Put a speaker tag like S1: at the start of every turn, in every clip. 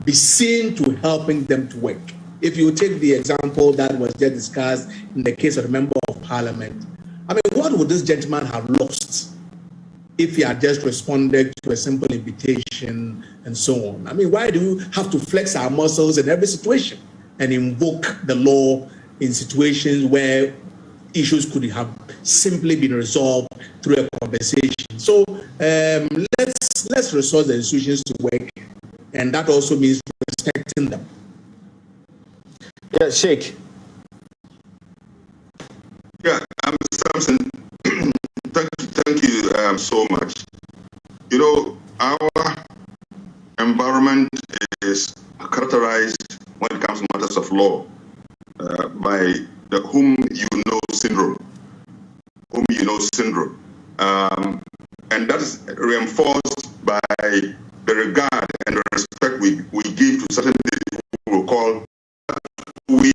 S1: be seen to helping them to work. If you take the example that was just discussed in the case of the member of parliament, I mean, what would this gentleman have lost if he had just responded to a simple invitation and so on? I mean, why do you have to flex our muscles in every situation and invoke the law in situations where issues could have simply been resolved through a conversation? So let's resource the institutions to work, and that also means respecting them.
S2: Yeah, Sheikh.
S3: Yeah, Samson, thank you so much. You know, our environment is characterized when it comes to matters of law by the whom you know syndrome. And that is reinforced by the regard and the respect we give to certain people who will call. We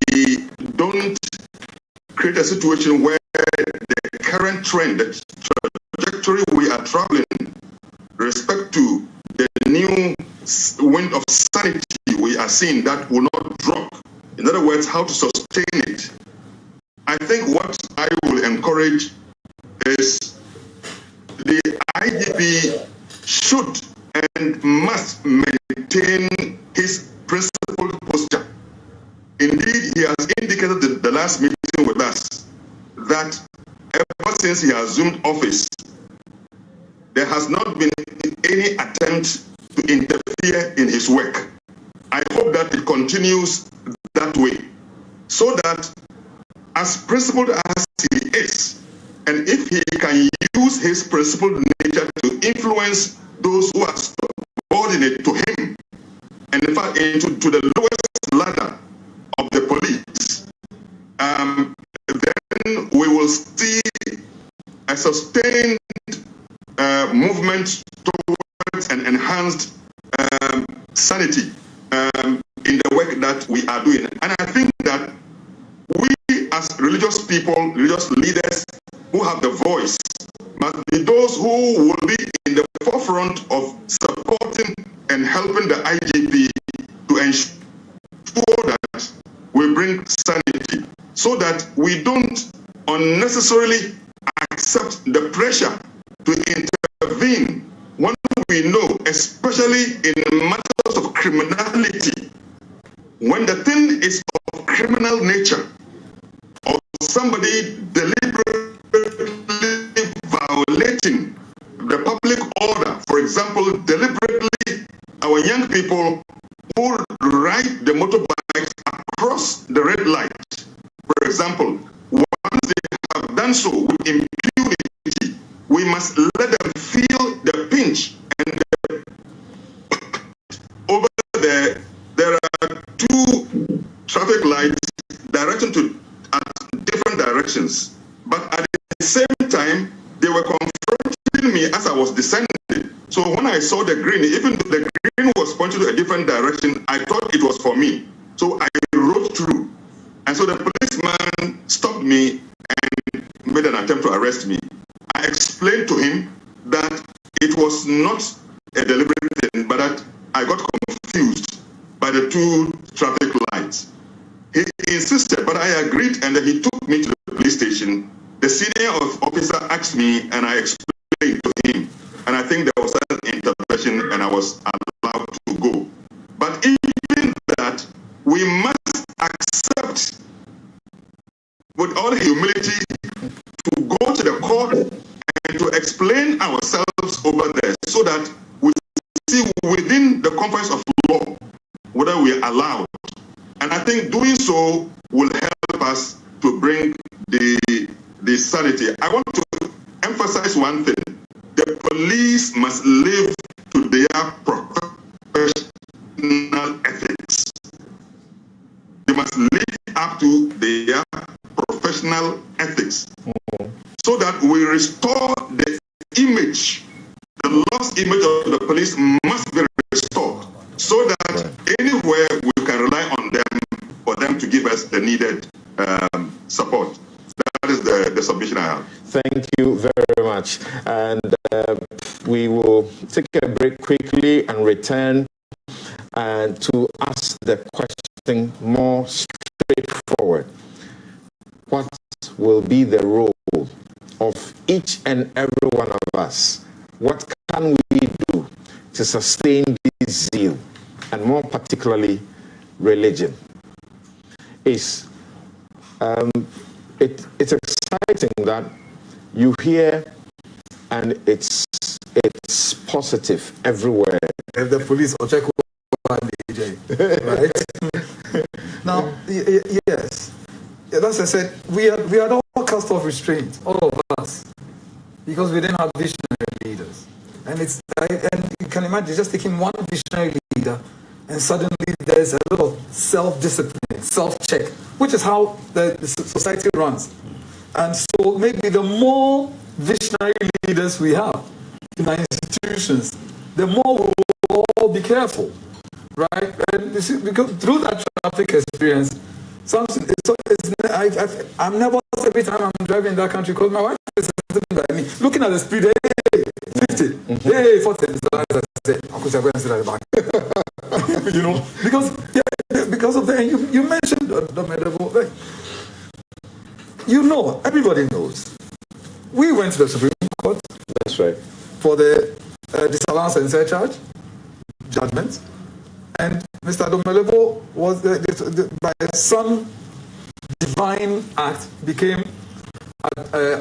S3: don't create a situation where the current trend, the trajectory we are traveling in respect to the new wind of sanity we are seeing, that will not drop. In other words, how to sustain it. I think what I will encourage is the IGP should and must maintain his principled posture. Indeed, he has indicated in the last meeting with us that ever since he assumed office, there has not been any attempt to interfere in his work. I hope that it continues that way, so that as principled as he is, and if he can use his principled nature to influence those who are subordinate to him, and in fact into the lowest ladder of the police, then we will see a sustained movement towards an enhanced sanity in the work that we are doing. And I think that we as religious people, religious leaders who have the voice, must be those who will be in the forefront of supporting and helping the IGP to ensure that we bring sanity, so that we don't unnecessarily accept the pressure to intervene when we know, especially in matters of criminality, when the thing is of criminal nature, or somebody deliberately violating the public order. For example, deliberately, our young people who ride the motorbikes across the red light, for example, once they have done so with impunity, we must let them feel the pinch. And over there are two traffic lights directed at different directions, but at the same time they were confronting me as I was descending. So when I saw the green, even though the green was pointing to a different direction, I thought it was for me. So I rode through, and so the policeman stopped me and made an attempt to arrest me. I explained to him that it was not a deliberate thing, but that I got confused by the two traffic lights. He insisted, but I agreed, and he took me to the police station. The senior officer asked me, and I explained to him, and I think there was an intervention, and I was allowed to go. But even that, we must accept with all humility to go to the court and to explain ourselves over there, so that we see within the confines of law whether we are allowed. And I think doing so will help us to bring the sanity. I want to emphasize one thing. The police must live to their professional ethics. They must live up to their professional ethics, so that we restore the image. The lost image of the police must be restored, so that anywhere we can rely on them for them to give us the needed support. That is the submission I have.
S2: Thank you very much. And we will take a break quickly and return and to ask the question more straightforward. What will be the role of each and every one of us? What can we do to sustain this zeal, and more particularly religion? It's exciting that you hear, and it's positive everywhere.
S4: If the police will check one DJ, right? Now, yes, as I said, we had all cast off restraint, all of us, because we didn't have visionary leaders. And you can imagine just taking one visionary leader, and suddenly there's a lot of self-discipline, self-check, which is how the society runs. And so maybe the more visionary leaders we have in our institutions, the more we will all be careful, right? And you see, because through that traffic experience, I'm nervous every time I'm driving in that country because my wife is sitting by me, looking at the speed, hey, 50, hey, 40. So I said, Uncle, I'm going to sit at the back. You know, because of the, you mentioned the medical thing. You know, everybody knows. We went to the Supreme Court.
S2: That's right.
S4: For the disallowance and surcharge judgment. And Mr. Domelevo was, by some divine act, became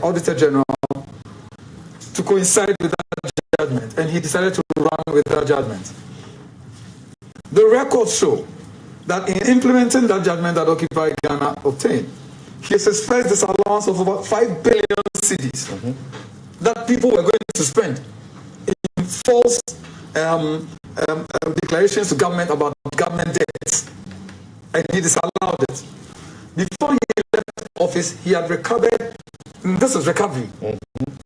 S4: Auditor General to coincide with that judgment. And he decided to run with that judgment. The records show that in implementing that judgment that Occupy Ghana obtained, he has expressed disallowance of about 5 billion cedis that people were going to spend in false declarations to government about government debts. And he disallowed it. Before he left office, he had recovered, this is recovery,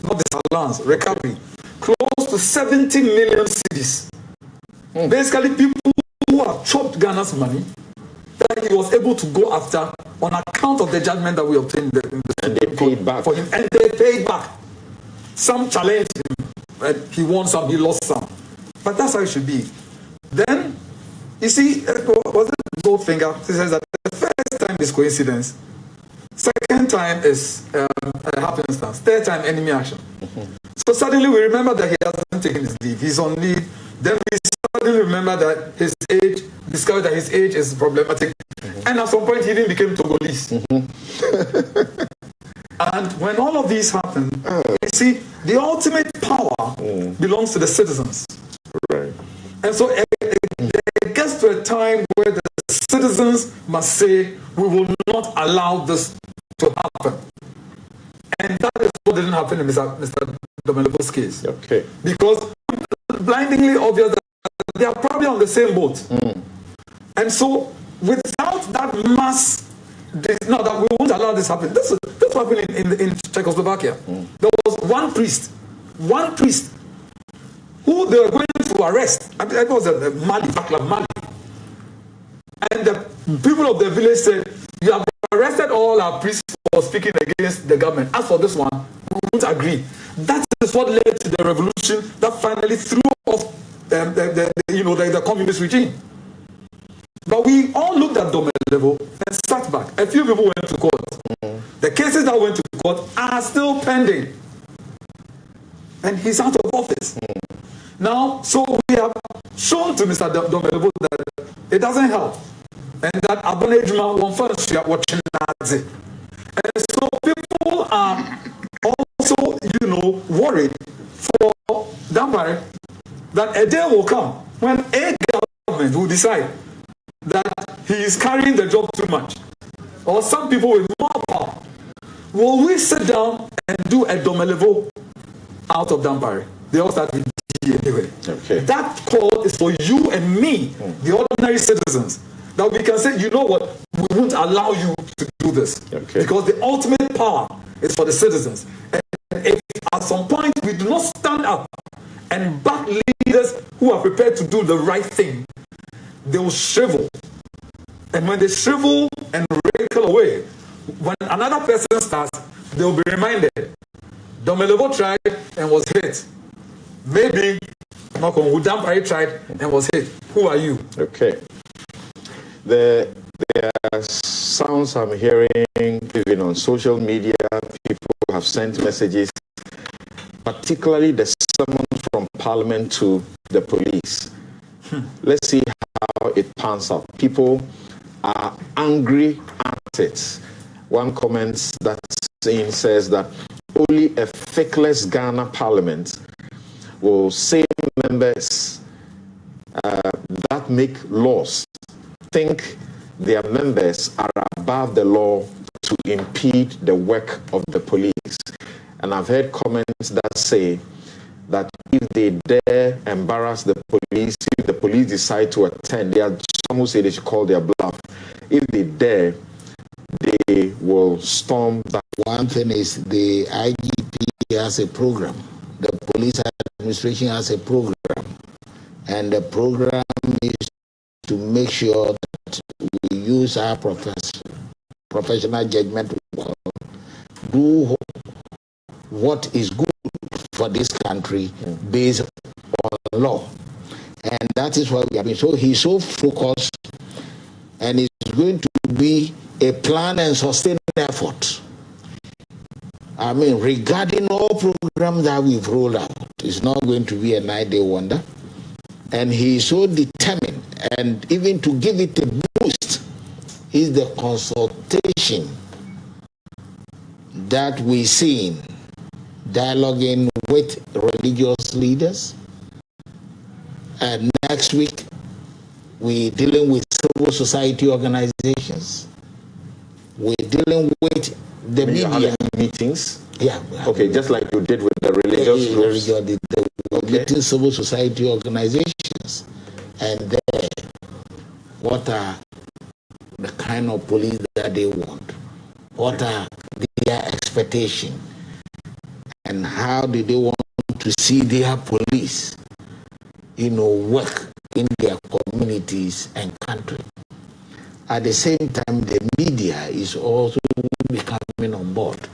S4: not disallowance, recovery, close to 70 million cedis. Basically, people who have chopped Ghana's money, that he was able to go after on account of the judgment that we obtained
S2: and they paid back
S4: for him, and they paid back. Some challenged him, right? He won some, he lost some, but that's how it should be. Then you see, was it Goldfinger? He says that the first time is coincidence, second time is happenstance, third time enemy action. So suddenly we remember that he hasn't taken his leave, he's on leave. Then we suddenly remember that his age, discovered that his age is problematic. And at some point he even became Togolese. And when all of these happen, you see, the ultimate power belongs to the citizens.
S2: Right.
S4: And so it gets to a time where the citizens must say, we will not allow this to happen. And that is what didn't happen in Mr. Domelevo's case.
S2: Okay.
S4: Because blindingly obvious that they are probably on the same boat. And so without that mass, no, that we won't allow this happen. This happened in Czechoslovakia. There was one priest who they were going to arrest. I think it was Mali, Vaclav Mali. And the people of the village said, you have arrested all our priests for speaking against the government. As for this one, we won't agree. That is what led to the revolution that finally threw off the communist regime. But we all looked at Domelevo and sat back. A few people went to court. The cases that went to court are still pending. And he's out of office. Now, so we have shown to Mr. Domelevo that it doesn't help. And that Abonejuma won't first watching Nazi. And so people are also, worried for Dampare that a day will come when a government will decide that he is carrying the job too much, or some people with more power. Will we sit down and do a Domelevo out of Dampare? They all start with D anyway. Okay. That call is for you and me, the ordinary citizens, that we can say, you know what, we won't allow you to do this. Okay. Because the ultimate power is for the citizens. And if at some point we do not stand up and back leaders who are prepared to do the right thing, they will shrivel. And when they shrivel and wrinkle away, when another person starts, they will be reminded, Domelevo tried and was hit. Maybe Dampare tried and was hit. Who are you?
S2: Okay. There are sounds I'm hearing even on social media. People have sent messages, particularly the summons from Parliament to the police. Let's see how it pans out. People are angry at it. One comment that says that only a fakeless Ghana Parliament will say members that make laws think their members are above the law to impede the work of the police. And I've heard comments that say that if they dare embarrass the police, if the police decide to attend, there are some who say they should call their bluff. If they dare, they will storm that.
S5: One thing is the IGP has a program. The police administration has a program. And the program is to make sure that we use our professional judgment to do what is good for this country based on law. And that is what we have been. So he's so focused, and it's going to be a planned and sustained effort. I mean, regarding all programs that we've rolled out, it's not going to be a 9-day wonder. And he's so determined, and even to give it a boost is the consultation that we're seeing, dialoguing with religious leaders. And next week, we're dealing with civil society organizations. We're dealing with the media.
S2: Having meetings?
S5: Yeah.
S2: Okay, just like you did with the religious groups.
S5: Meeting civil society organizations. And then, what are the kind of police that they want? What are their expectations? And how do they want to see their police, work in their communities and country? At the same time, the media is also becoming on board,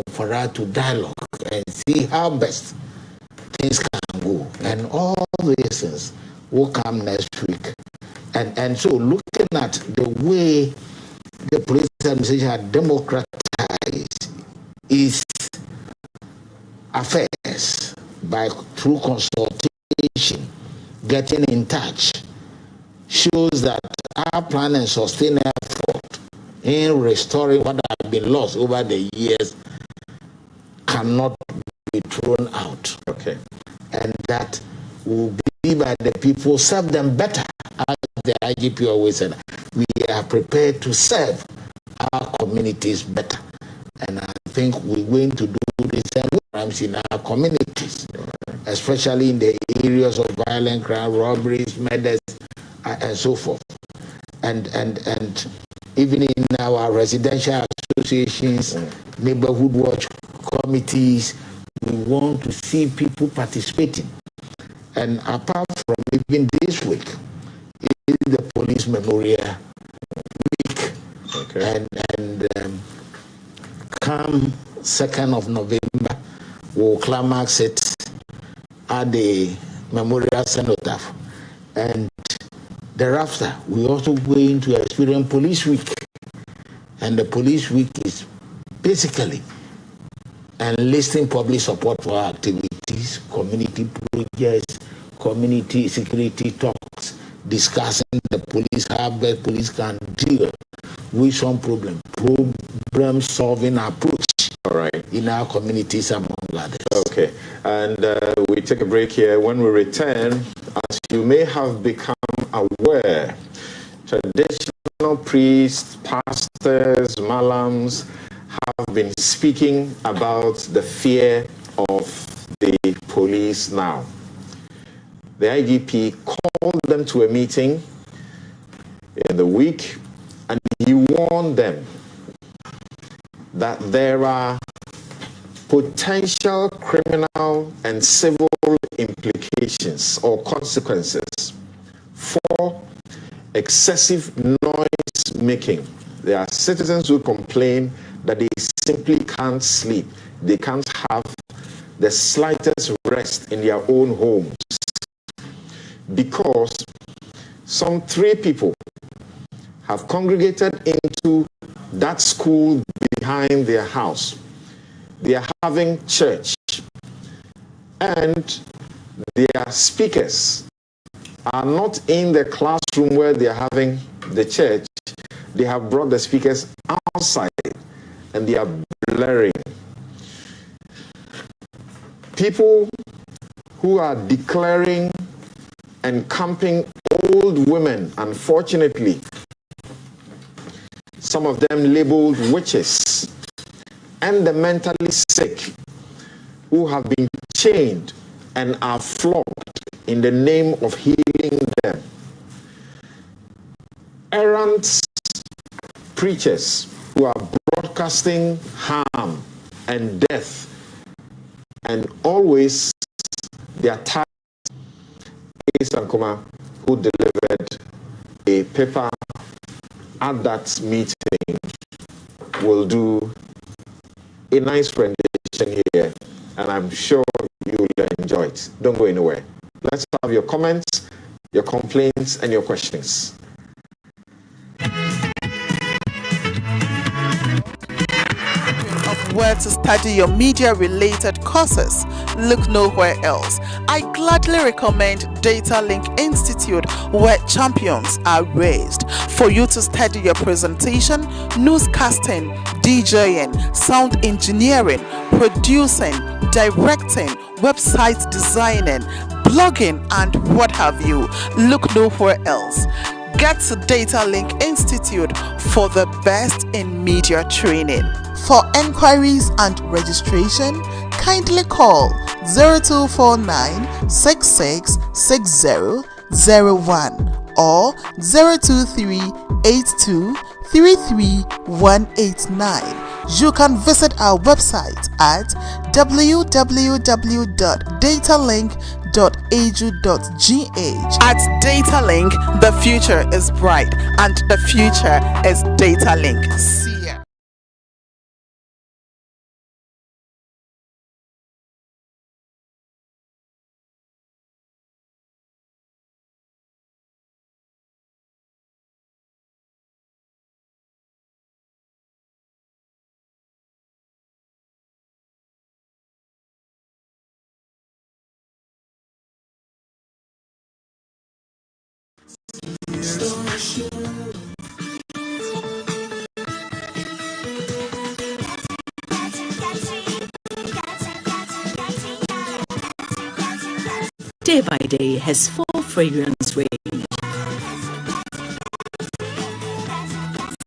S5: for us to dialogue and see how best things can go. And all these things will come next week. And so looking at the way the police administration has democratized its affairs through consultation, getting in touch, shows that our plan and sustained effort in restoring what has been lost over the years cannot be thrown out.
S2: Okay.
S5: And that will be by the people, serve them better. As the IGP always said, we are prepared to serve our communities better. And I think we're going to do the same programs in our communities, especially in the areas of violent crime, robberies, murders, and so forth. And even in our residential associations, neighborhood watch committees, we want to see people participating. And apart from even this week, is the Police Memorial Week.
S2: Okay.
S5: And come 2nd of November, we'll climax it at the Memorial Cenotaph. And thereafter, we're also going to experience Police Week. And the Police Week is basically enlisting public support for our activities, community projects, community security talks, discussing the police, how best police can deal with some problem-solving approach.
S2: All right.
S5: In our communities, among others.
S2: Okay. And we take a break here. When we return, as you may have become aware, traditional priests, pastors, malams have been speaking about the fear of the police now. The IGP called them to a meeting in the week, and he warned them that there are potential criminal and civil implications or consequences for excessive noise making. There are citizens who complain that they simply can't sleep. They can't have the slightest rest in their own homes because some 3 people have congregated into that school behind their house. They are having church, and their speakers are not in the classroom where they are having the church. They have brought the speakers outside, and they are blaring. People who are declaring and camping old women, unfortunately, some of them labeled witches, and the mentally sick who have been chained and are flogged in the name of healing them. Errant preachers who are broadcasting harm and death, and always their target is Sankoma, who delivered a paper at that meeting, will do a nice rendition here, and I'm sure you will enjoy it. Don't go anywhere. Let's have your comments, your complaints, and your questions.
S6: Where to study your media-related courses, look nowhere else. I gladly recommend Data Link Institute, where champions are raised. For you to study your presentation, newscasting, DJing, sound engineering, producing, directing, website designing, blogging, and what have you, look nowhere else. Get to Data Link Institute for the best in media training. For enquiries and registration, kindly call 0249 666001 or 023 82 33189. You can visit our website at www.datalink.edu.gh. At Datalink, the future is bright and the future is Datalink. See ya.
S7: Day by Day has 4 fragrance range.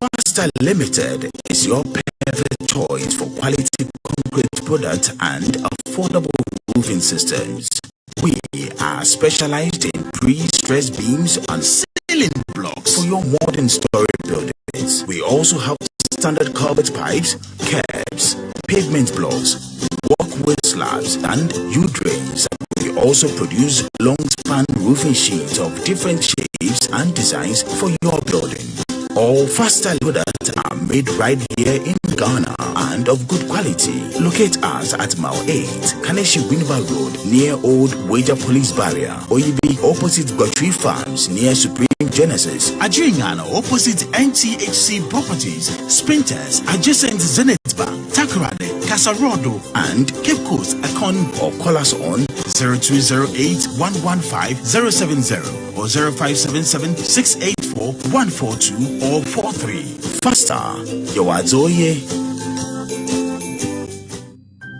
S8: Faster Limited is your perfect choice for quality concrete products and affordable roofing systems. We are specialized in pre-stressed beams and ceiling blocks for your modern story buildings. We also have standard covered pipes, curbs, pavement blocks, walkway slabs, and U-drains. We also produce long-span roofing sheets of different shapes and designs for your building. All Faster products are made right here in Ghana and of good quality. Locate us at Mile 8, Kaneshi Winneba Road, near Old Wager Police Barrier, Oyibi opposite Gotri Farms, near Supreme Genesis, Adriana opposite NTHC Properties, Sprinters adjacent Zenith Bank, Takoradi, Casarodo, and Cape Coast Akon, or call us on 0208 115 070 or 0577 684 142 or 43. Faster, your Azoye.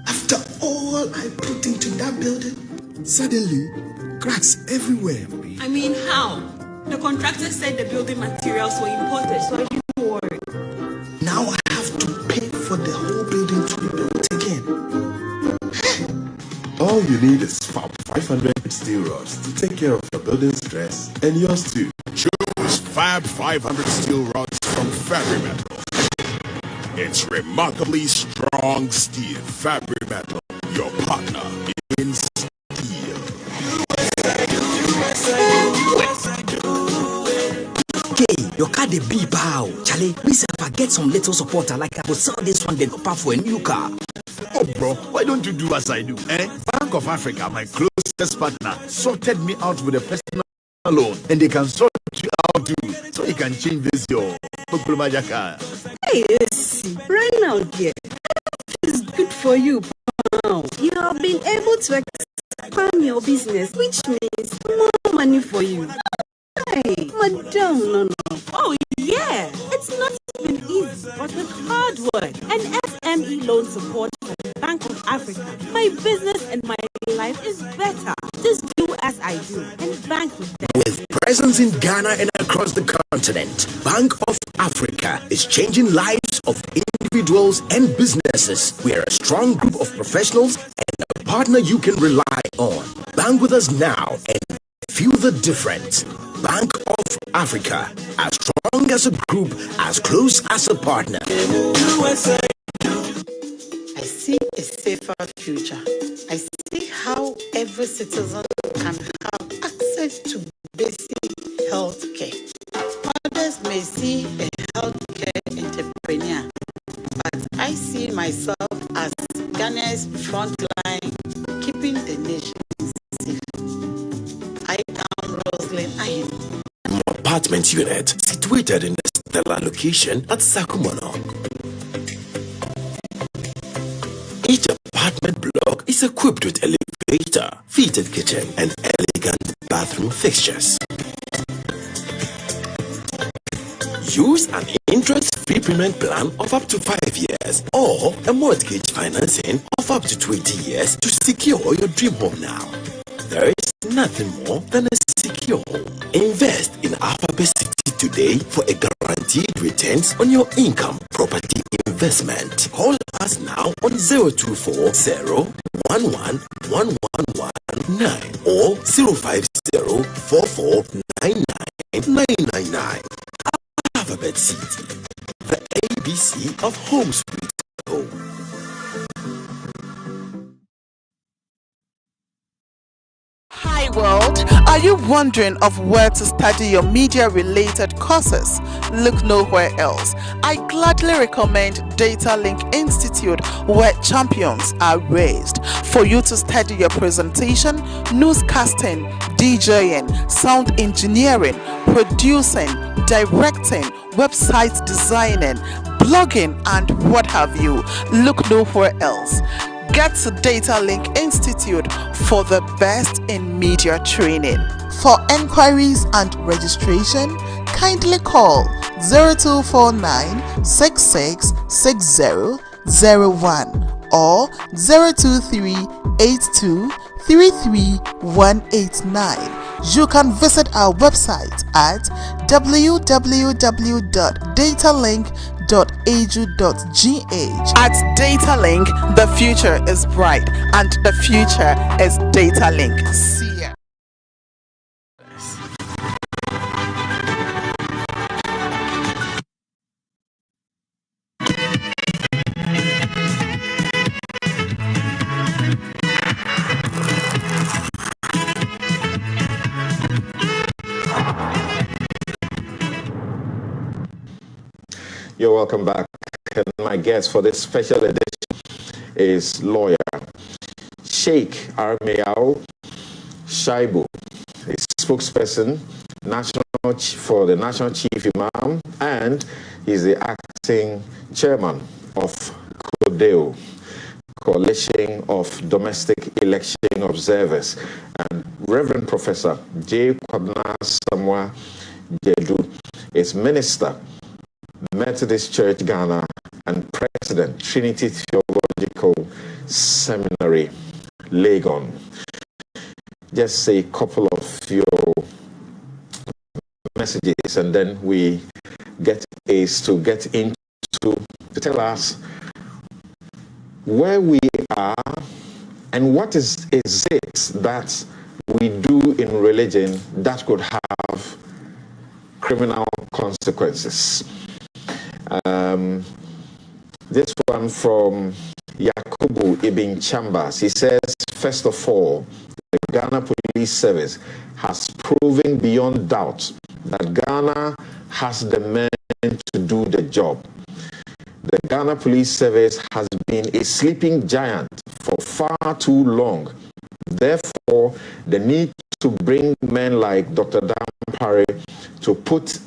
S9: After all I put into that building, suddenly cracks everywhere.
S10: I mean, how? The contractor said the building materials were imported, so I didn't worry.
S9: Now I have to pay for the whole building to be built again.
S11: All you need is Fab 500 steel rods to take care of your building stress and yours too.
S12: Choose Fab 500 steel rods from Fabry Metal. It's remarkably strong steel. Fabry Metal, your partner in steel.
S13: Okay, your car the be bow. Charlie, we say if I get some little supporter like I will sell this one then up for a new car.
S12: Oh bro, why don't you do as I do? Bank of Africa, my closest partner, sorted me out with a personal loan, and they can sort you out too. so you can change this your Majaka.
S14: Hey, right now, dear, it's good for you. Now you have been able to expand your business, which means more money for you. Hey, madam, no.
S7: Oh, yeah. It's not been easy, but with hard work and SME loan support from Bank of Africa, my business and my life is better. Just do as I do and bank with them.
S15: With presence in Ghana and across the continent, Bank of Africa is changing lives of individuals and businesses. We are a strong group of professionals and a partner you can rely on. Bank with us now and feel the difference. Bank of Africa, as strong as a group, as close as a partner.
S16: I see a safer future. I see how every citizen can have access to basic health care. Others may see a healthcare entrepreneur, but I see myself as Ghana's frontline, keeping the nation safe. I am Roslyn Ahin.
S15: Apartment unit situated in the Stella location at Sakumono. Each apartment block is equipped with elevator, fitted kitchen, and elegant bathroom fixtures. Use an interest-free payment plan of up to 5 years or a mortgage financing of up to 20 years to secure your dream home now. There is nothing more than a secure home. Invest in Alphabet City today for a guaranteed returns on your income property investment. Call us now on 024 011 1119 or 050 4499 Alphabet City, the ABC of home sweet home.
S6: Hi world, are you wondering of where to study your media related courses? Look nowhere else. I gladly recommend Data Link Institute, where champions are raised. For you to study your presentation, newscasting, DJing, sound engineering, producing, directing, website designing, blogging, and what have you. Look nowhere else. Get to Data Link Institute for the best in media training. For enquiries and registration, kindly call 0249 666001 or 023 82 33189. You can visit our website at www.datalink.edu.gh. At Datalink, the future is bright and the future is Datalink. See ya.
S2: You're welcome back. And my guest for this special edition is lawyer Sheikh Armayao Shaibu, a spokesperson for the National Chief Imam, and he's the acting chairman of CODEO, Coalition of Domestic Election Observers, and Reverend Professor J. Kwabena Samoa Jedu is Minister, Methodist Church Ghana, and President, Trinity Theological Seminary, Legon. Just say a couple of your messages, and then we get Ace to get into to tell us where we are and what is it that we do in religion that could have criminal consequences. This one from Yakubu Ibn Chambers. He says, first of all, the Ghana Police Service has proven beyond doubt that Ghana has the men to do the job. The Ghana Police Service has been a sleeping giant for far too long. Therefore, the need to bring men like Dr. Dampare to put a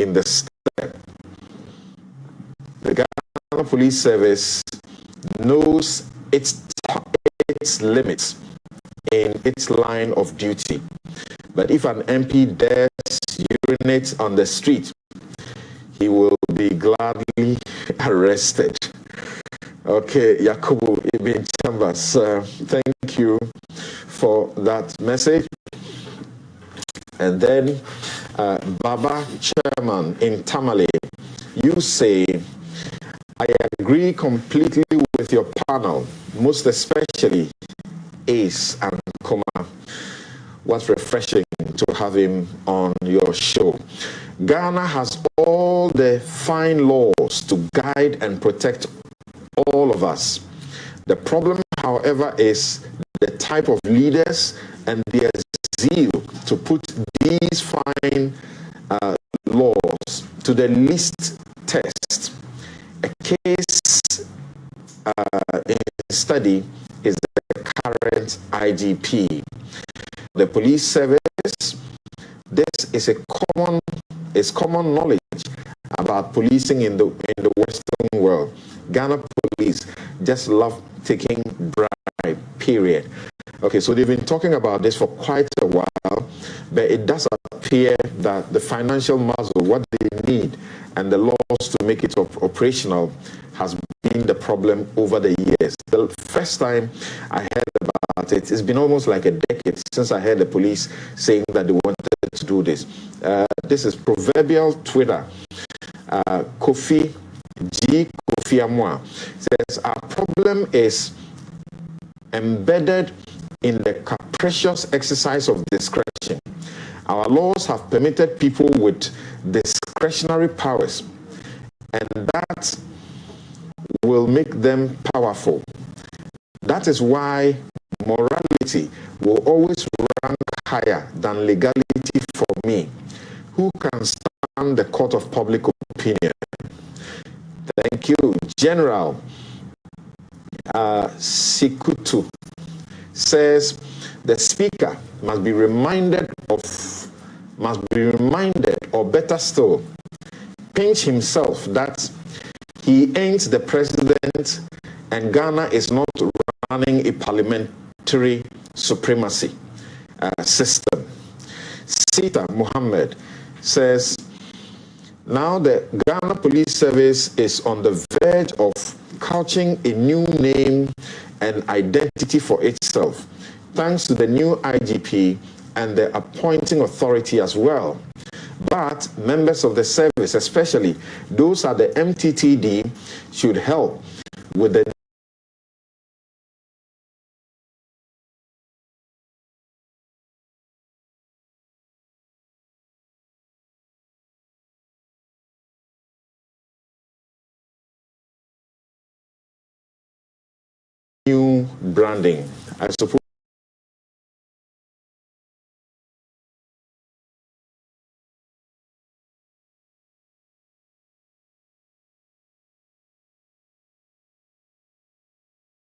S2: in the step. The Ghana Police Service knows its limits in its line of duty. But if an MP dares urinate on the street, he will be gladly arrested. Okay, Yakubu Ibn Chambers, thank you for that message. And then Baba Chairman in Tamale, you say, I agree completely with your panel, most especially Ace and Kuma. What's refreshing to have him on your show. Ghana has all the fine laws to guide and protect all of us. The problem, however, is the type of leaders and their zeal to put these fine laws to the least test. A case in study is the current IGP. The police service, this is common knowledge about policing in the Western world. Ghana police just love taking bribe, period. Okay, so they've been talking about this for quite a while, but it does appear that the financial muscle, what they need, and the laws to make it operational has been the problem over the years. The first time I heard about it, it's been almost like a decade since I heard the police saying that they wanted to do this. This is proverbial Twitter. Kofi Amwa says, our problem is embedded in the capricious exercise of discretion. Our laws have permitted people with discretionary powers, and that will make them powerful. That is why morality will always rank higher than legality for me. Who can stand the court of public opinion? Thank you. General Sikutu says the speaker must be reminded, or better still, pinch himself that he ain't the president and Ghana is not running a parliamentary supremacy system. Sita Muhammad says, now the Ghana Police Service is on the verge of couching a new name and identity for itself, thanks to the new IGP and the appointing authority as well. But members of the service, especially those at the MTTD, should help with the new branding. I suppose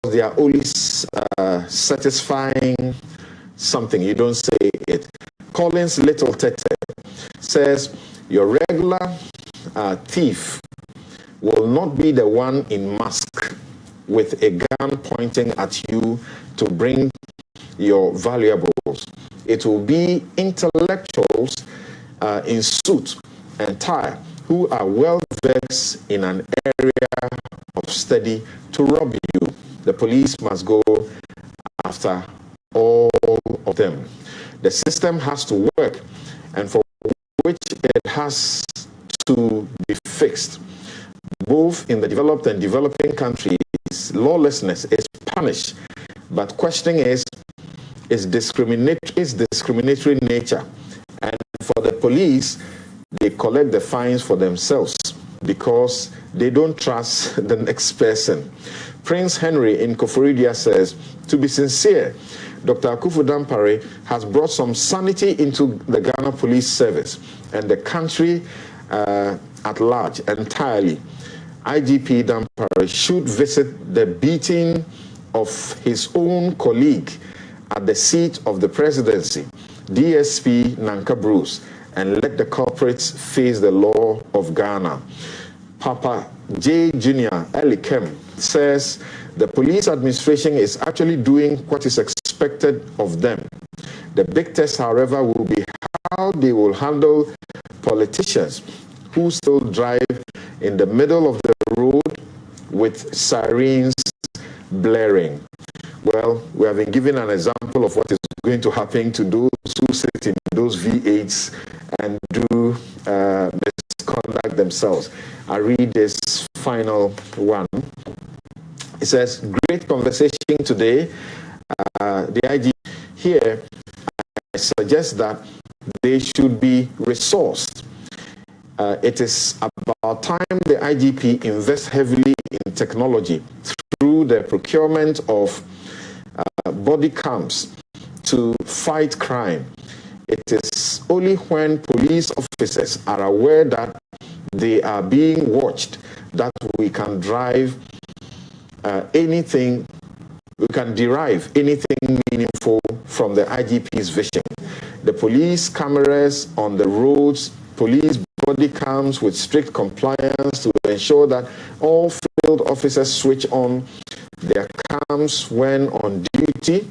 S2: they are only satisfying something. You don't say it. Collins Little Tete says, your regular thief will not be the one in mask with a gun pointing at you to bring your valuables. It will be intellectuals in suit and tie who are well versed in an area of study to rob you. The police must go after all of them. The system has to work, and for which it has to be fixed. Both in the developed and developing countries, lawlessness is punished, but question is discriminatory nature. And for the police, they collect the fines for themselves because they don't trust the next person. Prince Henry in Koforidia says, to be sincere, Dr. Akufo-Dampare has brought some sanity into the Ghana Police Service and the country at large entirely. IGP Dampare should visit the beating of his own colleague at the seat of the presidency, DSP Nanka Bruce, and let the culprits face the law of Ghana. Papa J. Jr. Elikem says the police administration is actually doing what is expected of them. The big test, however, will be how they will handle politicians who still drive in the middle of the road with sirens blaring. Well, we have been given an example of what is going to happen to those who sit in those V8s and do misconduct themselves. I read this final one. It says, great conversation today. The IG here, I suggest that they should be resourced. It is about time the IGP invests heavily in technology through the procurement of body cams to fight crime. It is only when police officers are aware that they are being watched that we can derive anything meaningful from the IGP's vision. The police cameras on the roads, police body cams with strict compliance to ensure that all field officers switch on their cams when on duty.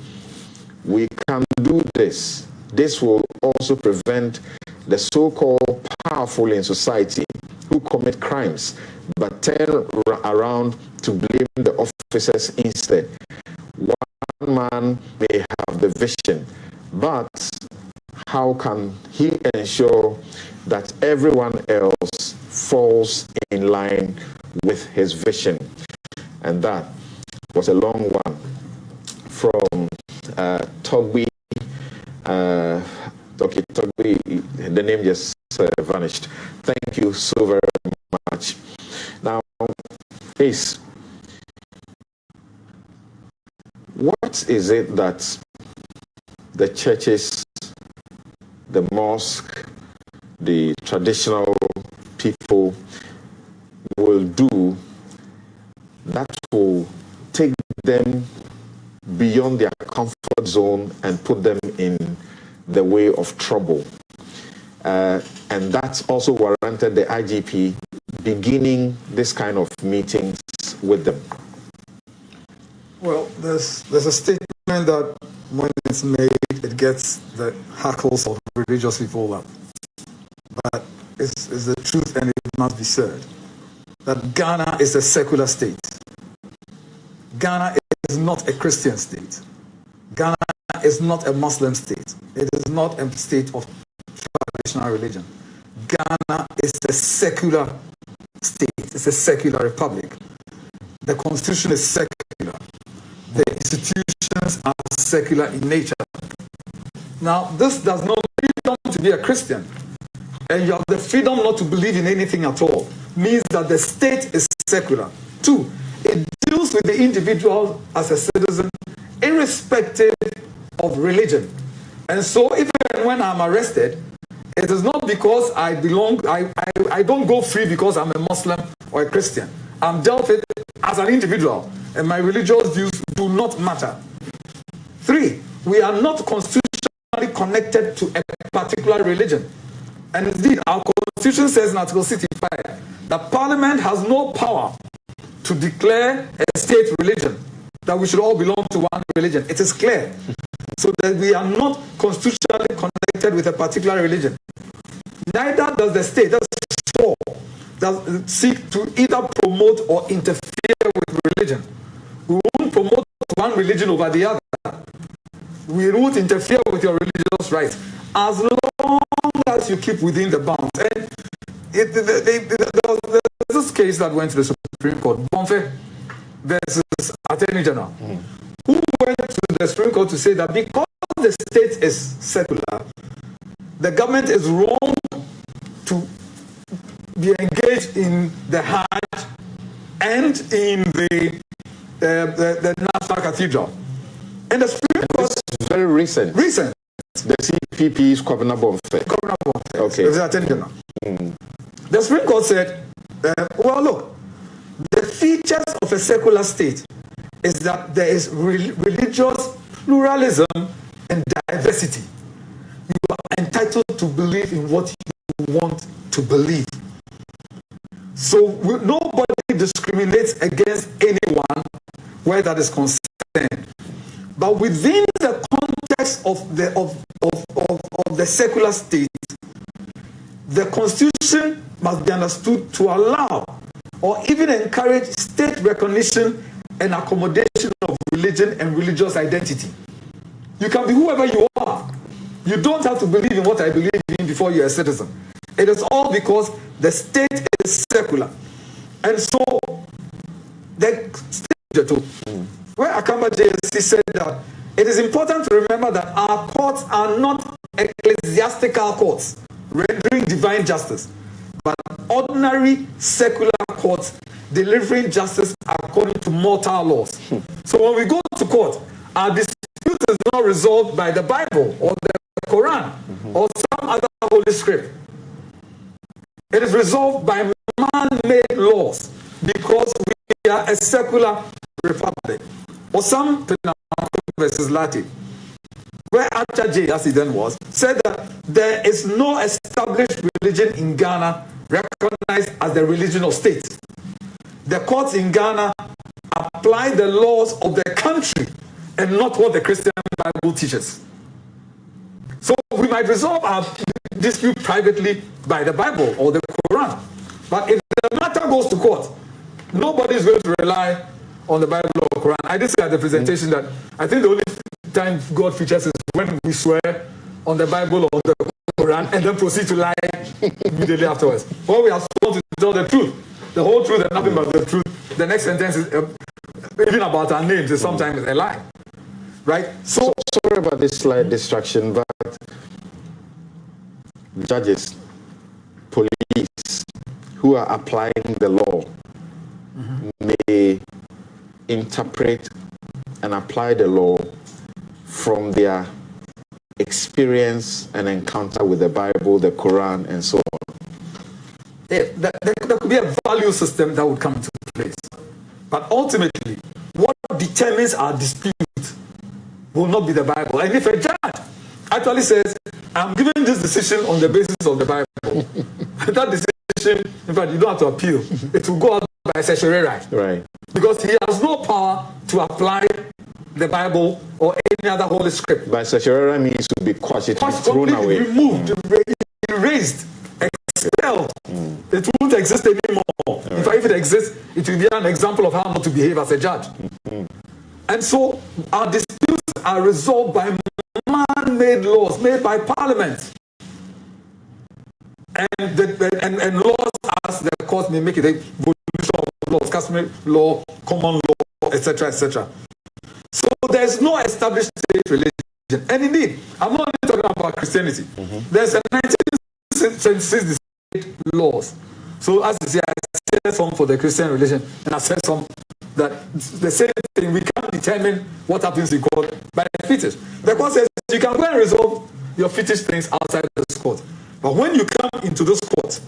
S2: We can do this. This will also prevent the so-called powerful in society who commit crimes but turn around to blame the officers instead. One man may have the vision, but how can he ensure that everyone else falls in line with his vision? And that was a long one from Togbi. Okay, Togbi, the name just vanished. Thank you so very much. Now, Ace, what is it that the churches, the mosque, the traditional people will do that will take them beyond their comfort zone and put them in the way of trouble? And that's also warranted the IGP beginning this kind of meetings with them.
S4: Well, there's a statement that when it's made, it gets the hackles of religious people up. But it's the truth, and it must be said that Ghana is a secular state. Ghana is not a Christian state. Ghana is not a Muslim state. It is not a state of traditional religion. Ghana is a secular state. It's a secular republic. The constitution is secular. The institutions are secular in nature. Now, this does not mean freedom to be a Christian, and you have the freedom not to believe in anything at all. Means that the state is secular. 2, it deals with the individual as a citizen, irrespective of religion. And so, if and when I'm arrested, it is not because I don't go free because I'm a Muslim or a Christian. I'm dealt with as an individual, and my religious views do not matter. 3, we are not constitutionally connected to a particular religion. And indeed, our constitution says in Article 65 that Parliament has no power to declare a state religion, that we should all belong to one religion. It is clear. So that we are not constitutionally connected with a particular religion. Neither does the state, that's 4, that seek to either promote or interfere with religion. We won't promote one religion over the other. We won't interfere with your religious rights as long as you keep within the bounds. And there's this case that went to the Supreme Court, Bonfe versus Attorney General, who went to the Supreme Court to say that because the state is secular, the government is wrong to be engaged in the Hajj and in the National Cathedral. And the Supreme Court...
S2: This is very recent.
S4: Recent.
S2: The CPP's Governor Bonfe.
S4: Governor Bonfe.
S2: Okay.
S4: The Attorney General. The Supreme Court said, well, look, the features of a secular state is that there is religious pluralism and diversity. You are entitled to believe in what you want to believe. So nobody discriminates against anyone where that is concerned. But within the context of the secular state, the Constitution must be understood to allow or even encourage state recognition and accommodation of religion and religious identity. You can be whoever you are. You don't have to believe in what I believe in before you're a citizen. It is all because the state is secular. And so, the state, where Akamba JSC said that it is important to remember that our courts are not ecclesiastical courts rendering divine justice, but ordinary secular courts delivering justice according to mortal laws. So when we go to court, our dispute is not resolved by the Bible or the Quran or some other holy script. It is resolved by man-made laws because we are a secular republic. Or some versus Latin, where Archer J, as he then was, said that there is no established religion in Ghana recognized as the religion of state. The courts in Ghana apply the laws of the country and not what the Christian Bible teaches. So we might resolve our dispute privately by the Bible or the Quran. But if the matter goes to court, nobody is going to rely on the Bible or Quran. I did say at the presentation that I think the only time God features is when we swear on the Bible or the Quran and then proceed to lie immediately afterwards. When we are sworn to tell the truth, the whole truth and nothing but the truth, the next sentence is even about our names is sometimes a lie. Right? So
S2: sorry about this slight distraction, but judges, police who are applying the law may interpret and apply the law from their experience and encounter with the Bible, the Quran, and so on.
S4: There could be a value system that would come into place. But ultimately, what determines our dispute will not be the Bible. And if a judge actually says, I'm giving this decision on the basis of the Bible, that decision, in fact, you don't have to appeal. It will go out by certiorari. Right. Because he has no power to apply the Bible or any other holy script.
S2: By certiorari means to be quashed, it will be thrown away.
S4: Removed, erased, expelled. It won't exist anymore. Right. In fact, if it exists, it will be an example of how not to behave as a judge. And so our disputes are resolved by man-made laws made by Parliament. And laws as the courts may make it, a evolution of laws, customary law, common law, etc., etc. So there's no established state religion. And indeed, I'm not only talking about Christianity. There's a 1966 laws. So as you see, I said some for the Christian religion, and I said some that the same thing, we can't determine what happens in court by the fetish. The court says you can go and resolve your fetish things outside this court. But when you come into this court,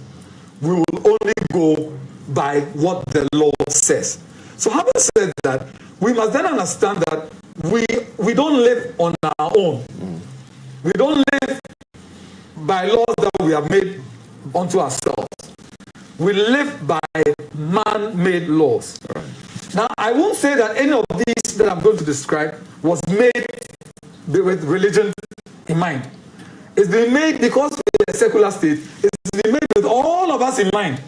S4: we will only go by what the law says. So having said that, we must then understand that we don't live on our own. We don't live by laws that we have made unto ourselves. We live by man-made laws. Now, I won't say that any of these that I'm going to describe was made with religion in mind. It's been made because we're a secular state. It's been made with all of us in mind.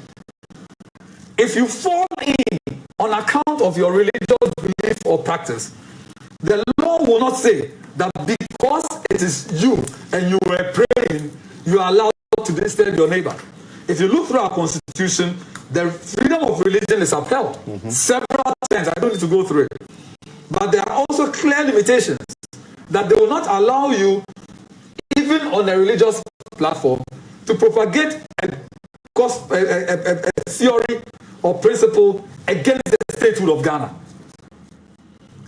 S4: If you fall in on account of your religious belief or practice, the law will not say that because it is you and you were praying, you are allowed to disturb your neighbor. If you look through our constitution, the freedom of religion is upheld several times. I don't need to go through it. But there are also clear limitations that they will not allow you, even on a religious platform, to propagate a theory or principle against the statehood of Ghana.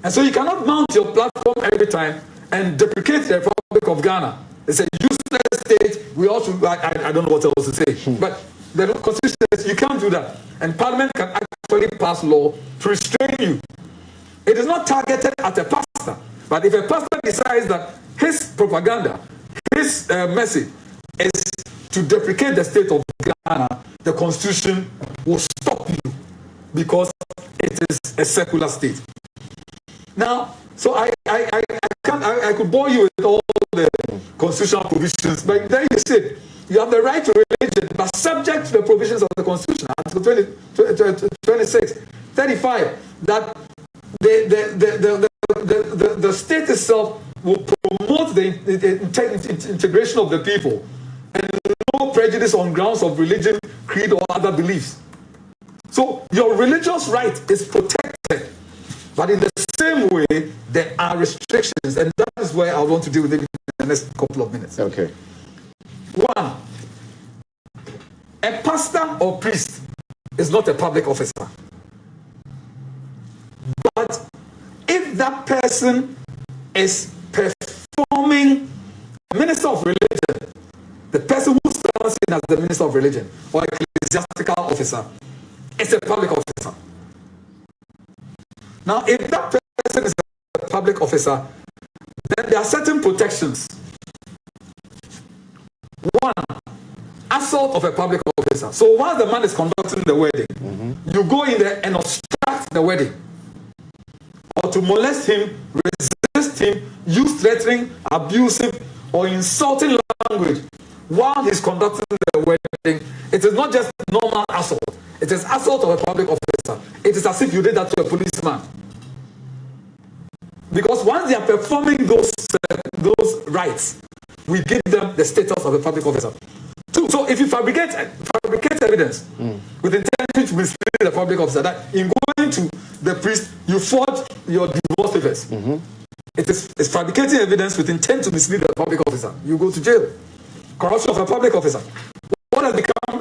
S4: And so you cannot mount your platform every time and deprecate the Republic of Ghana. It's a useless state. We also, I don't know what else to say. But the Constitution says you can't do that. And Parliament can actually pass law to restrain you. It is not targeted at a pastor. But if a pastor decides that his propaganda, his message is to deprecate the state of Ghana, the constitution will stop you because it is a secular state. Now, so I could bore you with all the constitutional provisions, but then you say you have the right to religion, but subject to the provisions of the Constitution, Article 26, 35, that the state itself will promote the integration of the people and no prejudice on grounds of religion, creed, or other beliefs. So your religious right is protected, but in the same way, there are restrictions, and that is where I want to deal with it in the next couple of minutes.
S2: Okay.
S4: One, a pastor or priest is not a public officer. But if that person is performing minister of religion, the person who stands in as the minister of religion or ecclesiastical officer is a public officer. Now, if that person is a public officer, then there are certain protections. One, assault of a public officer. So while the man is conducting the wedding, you go in there and obstruct the wedding, or to molest him, resist him, use threatening, abusive, or insulting language while he's conducting the wedding. It is not just normal assault. It is assault of a public officer. It is as if you did that to a policeman. Because once they are performing those rights, we give them the status of a public officer. Two, so if you fabricate evidence with intention to mislead the public officer, that in going to the priest, you forge your divorce papers. It's fabricating evidence with intent to mislead the public officer. You go to jail. Corruption of a public officer. What has become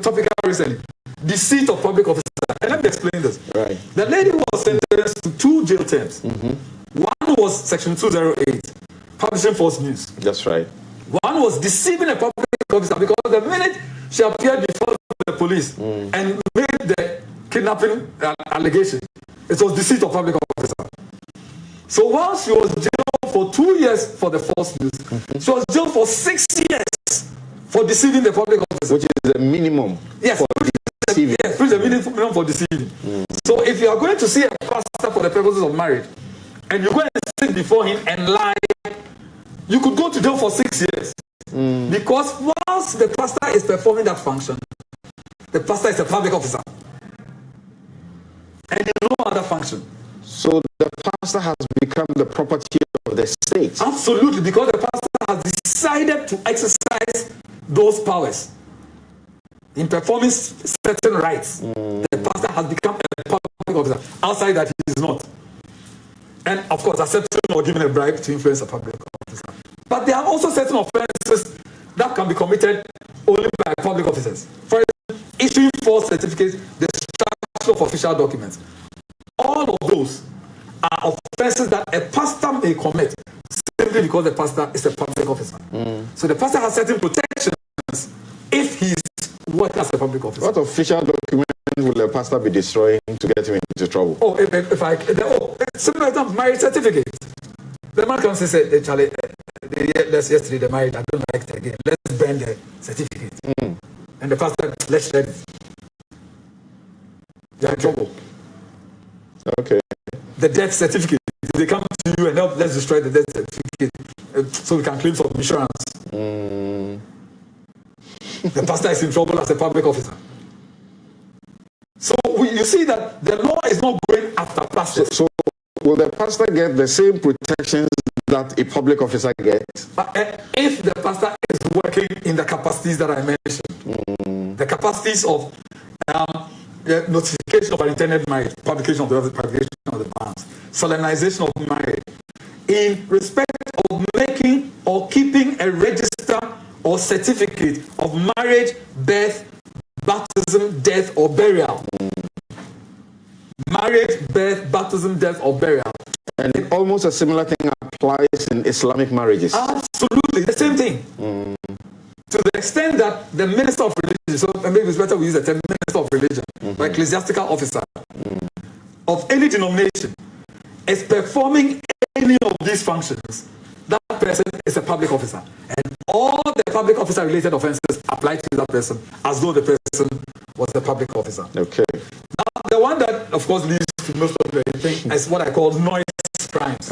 S4: topical recently? Deceit of public officer. And let me explain this.
S2: Right.
S4: The lady was sentenced to 2 jail terms. One was Section 208, publishing false news.
S2: That's right.
S4: One was deceiving a public officer, because the minute she appeared before the police and made the kidnapping allegation, it was deceit of public officer. So while she was jailed for 2 years for the false news, she was jailed for 6 years for deceiving the public officer.
S2: Which is the minimum.
S4: Yes, which is the minimum for deceiving. So if you are going to see a pastor for the purposes of marriage, and you go and sit before him and lie, you could go to jail for 6 years. Because whilst the pastor is performing that function, the pastor is a public officer. And no other function.
S2: So the pastor has become the property of the state.
S4: Absolutely, because the pastor has decided to exercise those powers in performing certain rights. The pastor has become a public officer. Outside that, he is not. And of course, accepting or giving a bribe to influence a public officer. But there are also certain offenses that can be committed only by public officers. For instance, issuing false certificates, destruction of official documents. All of those are offenses that a pastor may commit simply because the pastor is a public officer. So the pastor has certain protections if he's working as a public officer.
S2: What official document will a pastor be destroying to get him into trouble?
S4: Oh, similar to marriage certificate. The man comes and says, Charlie, yesterday they married, I don't like it again. Let's burn the certificate. And the pastor, let's shred it. You're in trouble.
S2: Okay.
S4: The death certificate. They come to you and help, let's destroy the death certificate so we can claim some insurance. The pastor is in trouble as a public officer. So you see that the law is not going after pastors.
S2: So will the pastor get the same protections that a public officer gets?
S4: If the pastor is working in the capacities that I mentioned, the capacities of notification of an intended marriage, publication of the bonds, solemnization of marriage, in respect of making or keeping a register or certificate of marriage, birth, baptism, death, or burial. Marriage, birth, baptism, death, or burial.
S2: And almost a similar thing applies in Islamic marriages.
S4: Absolutely, the same thing. To the extent that the minister of religion, so maybe it's better we use the term minister of religion, or ecclesiastical officer of any denomination, is performing any of these functions, that person is a public officer. And all the public officer related offenses apply to that person as though the person was a public officer.
S2: Okay.
S4: Now, the one that, of course, leads to most of the thing is what I call noise crimes.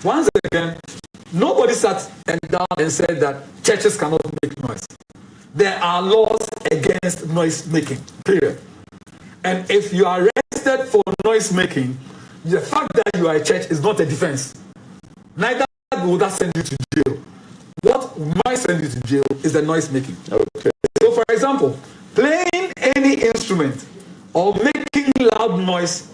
S4: Once again, nobody sat down and said that churches cannot make noise. There are laws against noise making, period. And if you are arrested for noise making, the fact that you are a church is not a defense. Neither will that send you to jail. What might send you to jail is the noise making.
S2: Okay.
S4: So, for example, playing any instrument or making loud noise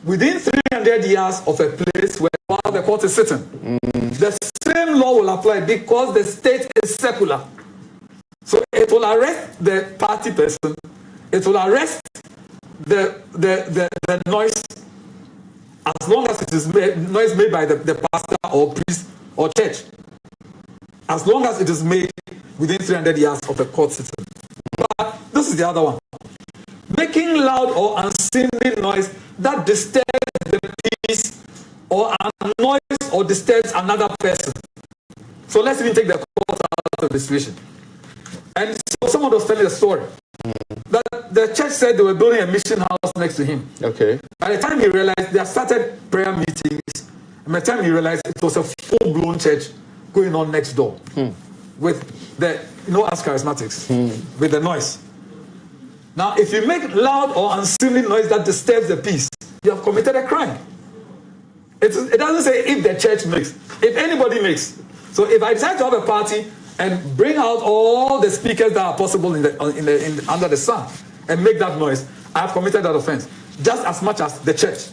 S4: within 300 yards of a place where the court is sitting, the same law will apply because the state is secular. So it will arrest the party person, it will arrest the noise, as long as it is noise made by the pastor or priest or church, as long as it is made within 300 yards of a court sitting. But this is the other one. Making loud or unseemly noise that disturbs the peace or annoys or disturbs another person. So let's even take the court out of the situation. And so someone was telling a story that the church said they were building a mission house next to him.
S2: Okay.
S4: By the time he realized, they had started prayer meetings. And by the time he realized, it was a full-blown church going on next door with the, us charismatics, with the noise. Now, if you make loud or unseemly noise that disturbs the peace, you have committed a crime. It doesn't say if the church makes, if anybody makes. So if I decide to have a party and bring out all the speakers that are possible under the sun and make that noise, I have committed that offense. Just as much as the church.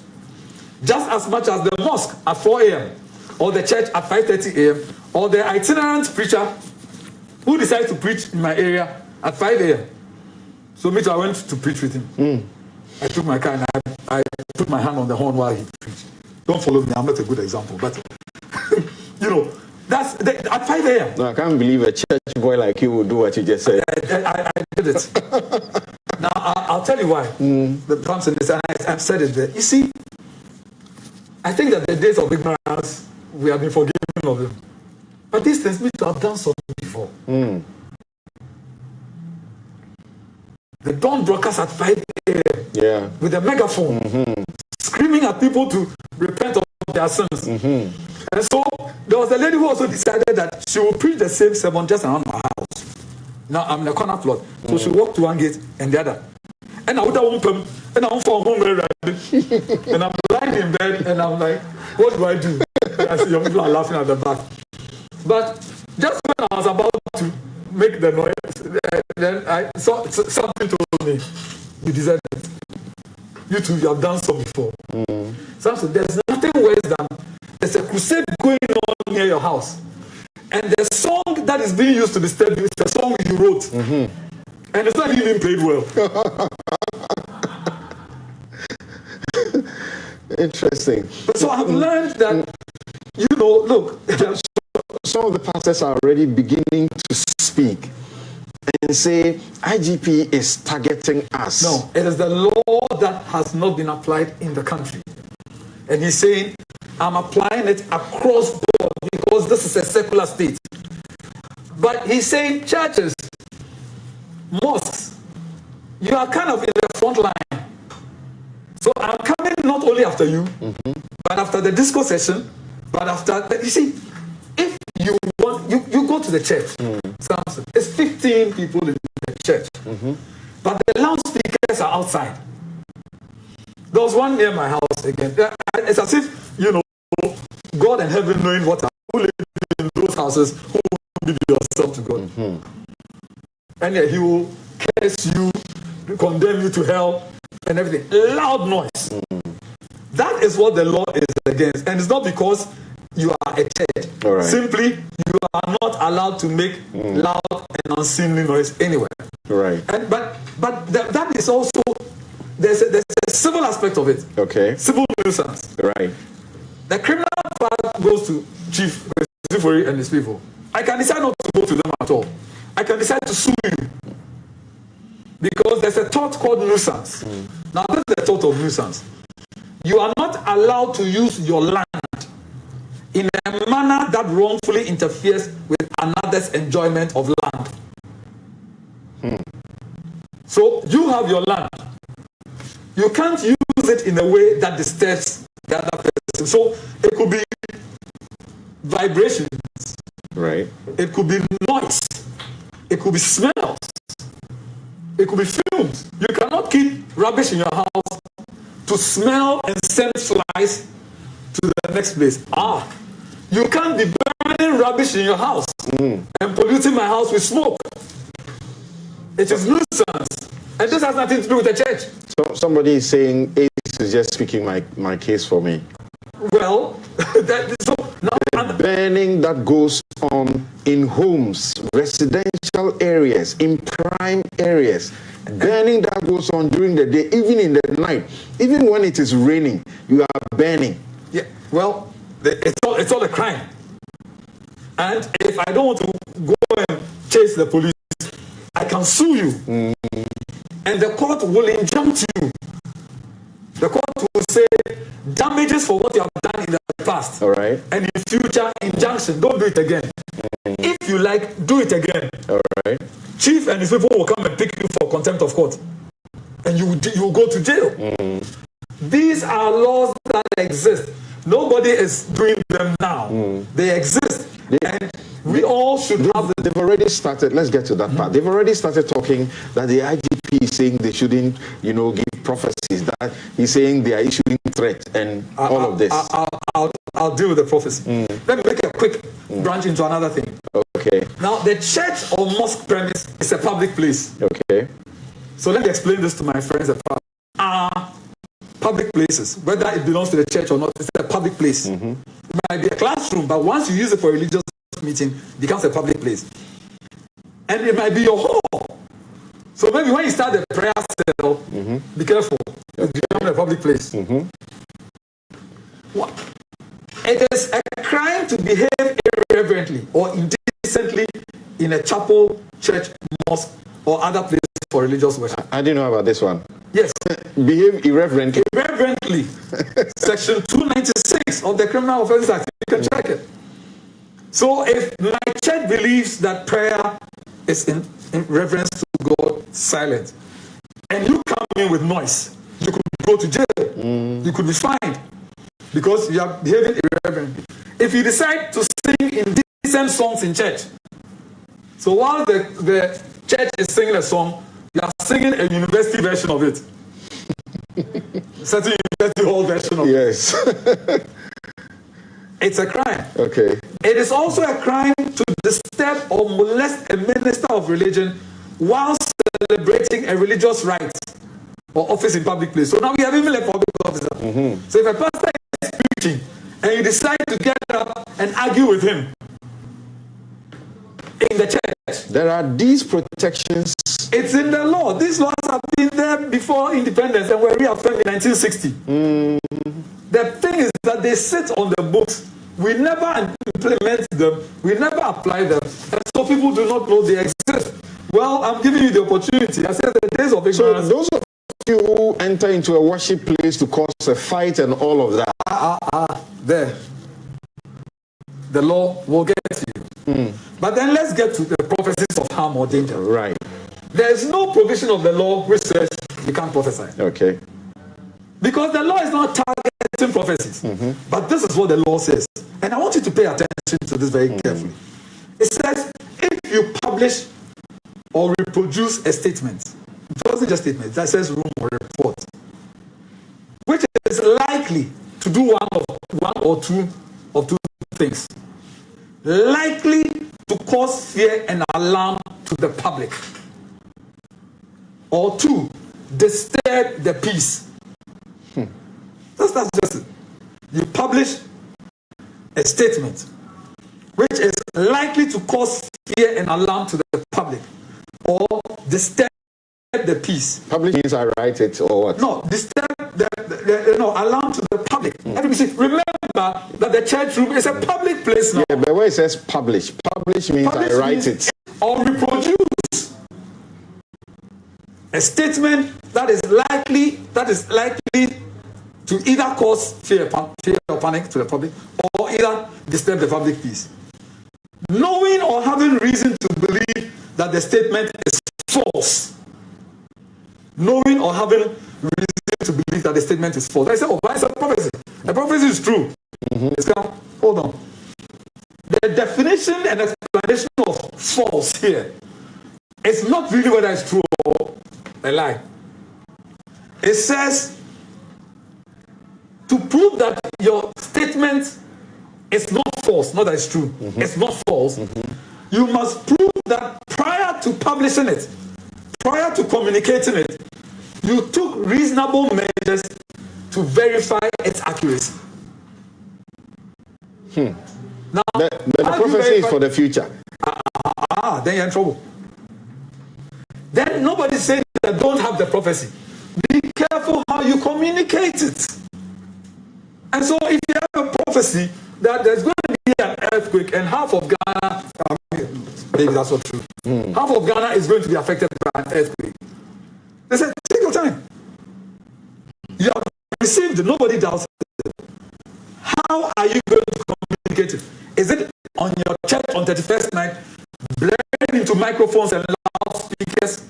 S4: Just as much as the mosque at 4 a.m. or the church at 5:30 a.m. or the itinerant preacher who decides to preach in my area at 5 a.m. So I went to preach with him. I took my car and I put my hand on the horn while he preached. Don't follow me, I'm not a good example, but that's at 5 a.m.
S2: No, I can't believe a church boy like you would do what you just said.
S4: I did it. Now, I'll tell you why. The prompts in this, and I've said it there. You see, I think that the days of ignorance, we have been forgiven of them. But these things need to have done something before. The dawn broadcast at 5 a.m. With a megaphone, screaming at people to repent of their sins. And so there was a lady who also decided that she will preach the same sermon just around my house. Now I'm in a corner plot, so she walked to one gate and the other. And I would have and I'm from home and I'm lying in bed and I'm like, what do I do? And I see young people are laughing at the back. But just when I was about to make the noise, then I saw something told me, you deserve it. You too, you have done so before. Samson, there's nothing worse than there's a crusade going on near your house. And the song that is being used to disturb you is the song you wrote. And it's not even played well.
S2: Interesting.
S4: So I've learned that, look.
S2: Some of the pastors are already beginning to speak and say IGP is targeting us.
S4: No, it is the law that has not been applied in the country. And he's saying, I'm applying it across the board because this is a secular state. But he's saying churches, mosques, you are kind of in the front line. So I'm coming not only after you, but after the disco session, but after, you see, if you want, you go to the church, Samson, it's 15 people in the church, but the loudspeakers are outside. There was one near my house again. It's as if, God and heaven knowing what who live in those houses, who will give yourself to God. And yet he will curse you, condemn you to hell, and everything. Loud noise. That is what the law is against. And it's not because you are a church.
S2: Right.
S4: Simply, you are not allowed to make loud and unseemly noise anywhere.
S2: Right.
S4: But that is also, there's a civil aspect of it.
S2: Okay.
S4: Civil nuisance.
S2: Right.
S4: The criminal part goes to Chief Zifori and his people. I can decide not to go to them at all. I can decide to sue you. Because there's a tort called nuisance. Now, this is the tort of nuisance. You are not allowed to use your land in a manner that wrongfully interferes with another's enjoyment of land. So you have your land. You can't use it in a way that disturbs the other person. So it could be vibrations.
S2: Right.
S4: It could be noise. It could be smells. It could be fumes. You cannot keep rubbish in your house to smell and send flies to the next place. You can't be burning rubbish in your house and polluting my house with smoke. It is nuisance. And this has nothing to do with the church.
S2: So somebody is saying Ace is just speaking my case for me.
S4: Well, the
S2: burning that goes on in homes, residential areas, in prime areas, burning that goes on during the day, even in the night, even when it is raining, you are burning.
S4: Yeah, well, it's all a crime. And if I don't want to go and chase the police, I can sue you. And the court will injunct you. The court will say damages for what you have done in the past.
S2: All right.
S4: And in future, injunction. Don't do it again. If you like, do it again.
S2: All right.
S4: Chief and his people will come and pick you for contempt of court. And you will go to jail. These are laws that exist. Nobody is doing them now. They exist. And we all should have...
S2: They've already started, let's get to that part. They've already started talking that the IGP is saying they shouldn't, give prophecies, that he's saying they are issuing threats and all of this.
S4: I'll deal with the prophecy. Let me make a quick branch into another thing.
S2: Okay.
S4: Now, the church or mosque premise is a public place.
S2: Okay.
S4: So let me explain this to my friends. Public places, whether it belongs to the church or not, it's a public place. It might be a classroom, but once you use it for a religious meeting, it becomes a public place. And it might be your hall. So maybe when you start the prayer cell, be careful. It's becoming a public place. It is a crime to behave irreverently or indecently in a chapel, church, mosque, or other place for religious worship.
S2: I didn't know about this one.
S4: Yes.
S2: Behave irreverently.
S4: Irreverently. Section 296 of the Criminal Offences Act. You can check it. So if my church believes that prayer is in reverence to God, silent, and you come in with noise, you could go to jail. You could be fined because you are behaving irreverently. If you decide to sing indecent songs in church, so while the church is singing a song, you are singing a university version of it. Certain university hall version of it.
S2: Yes.
S4: It's a crime.
S2: Okay.
S4: It is also a crime to disturb or molest a minister of religion while celebrating a religious rite or office in public place. So now we have even a public officer. So if a pastor is preaching and you decide to get up and argue with him in the church,
S2: there are these protections.
S4: It's in the law. These laws have been there before independence and were reaffirmed in 1960. The thing is that they sit on the books. We never implement them. We never apply them. And so people do not know they exist. Well, I'm giving you the opportunity. I said the days of ignorance.
S2: So those of you who enter into a worship place to cause a fight and all of that.
S4: There. The law will get you. But then let's get to the prophecies of harm or danger.
S2: Right.
S4: There is no provision of the law which says you can't prophesy.
S2: Okay.
S4: Because the law is not targeting prophecies. But this is what the law says. And I want you to pay attention to this very carefully. It says, if you publish or reproduce a statement, it wasn't just a statement, that says room or report, which is likely to do one or two things. Likely to cause fear and alarm to the public. Or 2, disturb the peace. That's just it. You publish a statement which is likely to cause fear and alarm to the public or disturb the peace.
S2: Publish means I write it or what?
S4: No, disturb alarm to the public. Remember that the church room is a public place now.
S2: Yeah, but when it says publish means I write it.
S4: Or reproduce a statement that is likely to either cause fear or panic to the public, or or either disturb the public peace. Knowing or having reason to believe that the statement is false. Knowing or having reason to believe that the statement is false. I say, oh, it's a prophecy. The prophecy is true. Hold on. The definition and explanation of false here is not really whether it's true or a lie. It says to prove that your statement is not false, not that it's true, it's not false, you must prove that prior to publishing it, prior to communicating it, you took reasonable measures to verify its accuracy. Now,
S2: the prophecy is for the future.
S4: Then you're in trouble. Then nobody's saying that don't have the prophecy. Be careful how you communicate it. And so if you have a prophecy that there's going to be an earthquake and half of Ghana, maybe that's not true, half of Ghana is going to be affected by an earthquake. They said, take your time. You have received it, nobody doubts it. How are you going to communicate it? Is it on your church on 31st night, blaring into microphones and loudspeakers?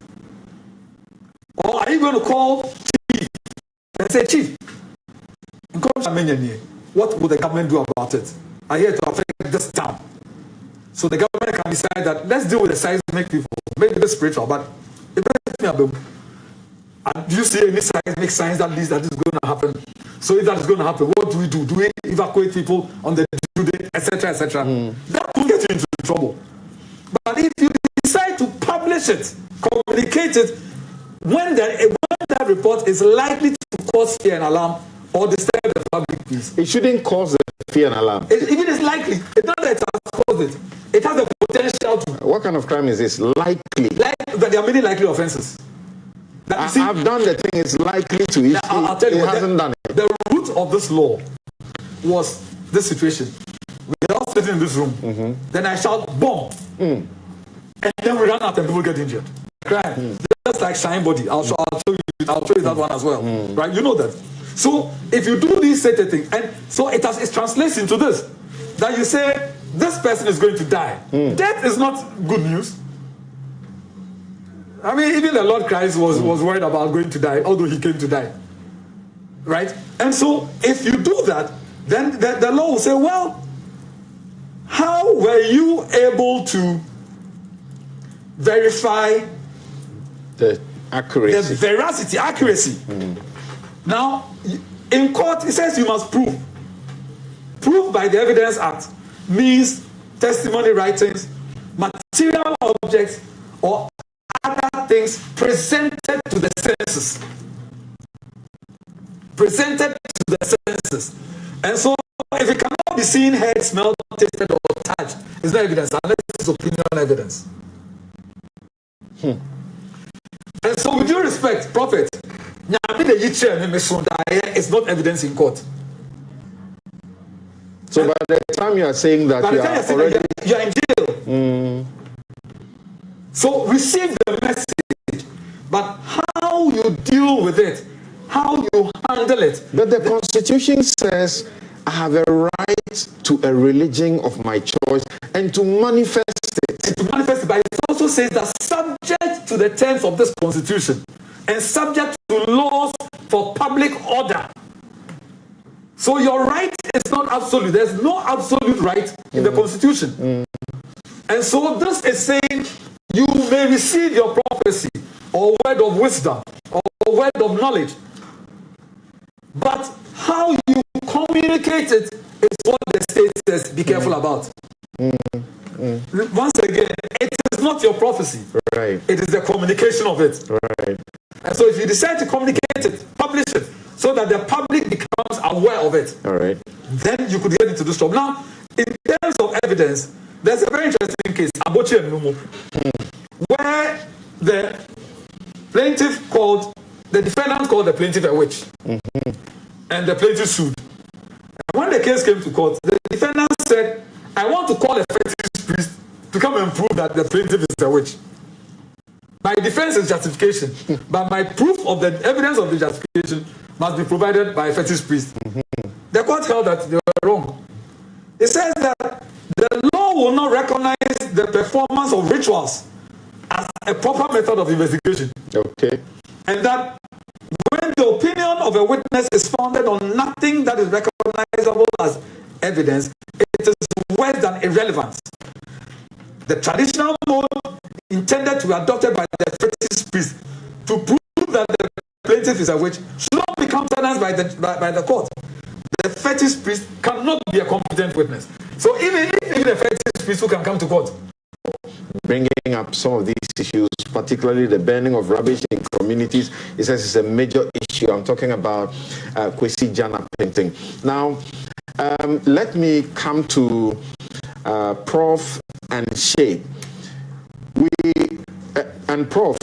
S4: Or are you going to call Chief and say, Chief, what will the government do about it? I hear to affect this town. So the government can decide that let's deal with the seismic people, maybe the spiritual, but it makes me do you see any seismic signs that leads that is going to happen? So if that is going to happen, what do we do? Do we evacuate people on the due date, etc., etc.? That could get you into trouble. But if you decide to publish it, communicate it, when that report is likely to cause fear and alarm or disturb the public peace,
S2: it shouldn't cause the fear and alarm.
S4: If it is likely, it's not that it has caused it. It has the potential to.
S2: What kind of crime is this? Likely.
S4: But there are many likely offenses.
S2: I've done the thing, it's likely to.
S4: I'll tell you,
S2: it hasn't done it.
S4: The root of this law was this situation. We're all sitting in this room. Then I shout, bomb. And then we run out and people get injured. Crime. Just like Shine Body. I'll show you that one as well. Right? You know that. So if you do these certain things, and so it translates into this, that you say, this person is going to die. Death is not good news. I mean, even the Lord Christ was worried about going to die, although he came to die. Right? And so, if you do that, then the law will say, well, how were you able to verify
S2: the accuracy?
S4: The veracity, accuracy. Now, in court, it says you must prove. Proof by the Evidence Act means testimony writings, material objects, or other things presented to the senses. Presented to the senses. And so, if it cannot be seen, heard, smelled, tasted, or touched, it's not evidence, unless it's opinion evidence. And so, with due respect, Prophet, it's not evidence in court.
S2: So, by the time you are saying that
S4: you are in jail. So receive the message, but how you deal with it, how you handle it.
S2: But the Constitution says I have a right to a religion of my choice and to manifest it.
S4: And to manifest it, but it also says that subject to the terms of this Constitution and subject to laws for public order. So your right is not absolute. There's no absolute right in the Constitution. And so this is saying you may receive your prophecy or word of wisdom or word of knowledge, but how you communicate it is what the state says be careful about. Once again, it is not your prophecy.
S2: Right.
S4: It is the communication of it.
S2: Right.
S4: And so if you decide to communicate it, publish it, so that the public becomes aware of it,
S2: all right,
S4: then you could get into this trouble. Now, in terms of evidence, there's a very interesting case, Abochi and Numu, where the defendant called the plaintiff a witch, and the plaintiff sued. And when the case came to court, the defendant said, I want to call a fetish priest to come and prove that the plaintiff is a witch. My defense is justification, but my proof of the evidence of the justification must be provided by a fetish priest. The court held that they were wrong. It says that the law will not recognize the performance of rituals as a proper method of investigation.
S2: Okay.
S4: And that when the opinion of a witness is founded on nothing that is recognizable as evidence, it is worse than irrelevant. The traditional mode intended to be adopted by the fetish priest to prove that the plaintiff is a witch should not be countenanced by the court. The fetish priest cannot be a competent witness. So even a fetish priest who can come to court.
S2: Bringing up some of these issues, particularly the burning of rubbish in communities, it says it's a major issue. I'm talking about Kwesi Jana painting. Now, let me come to Prof and Shay. Prof,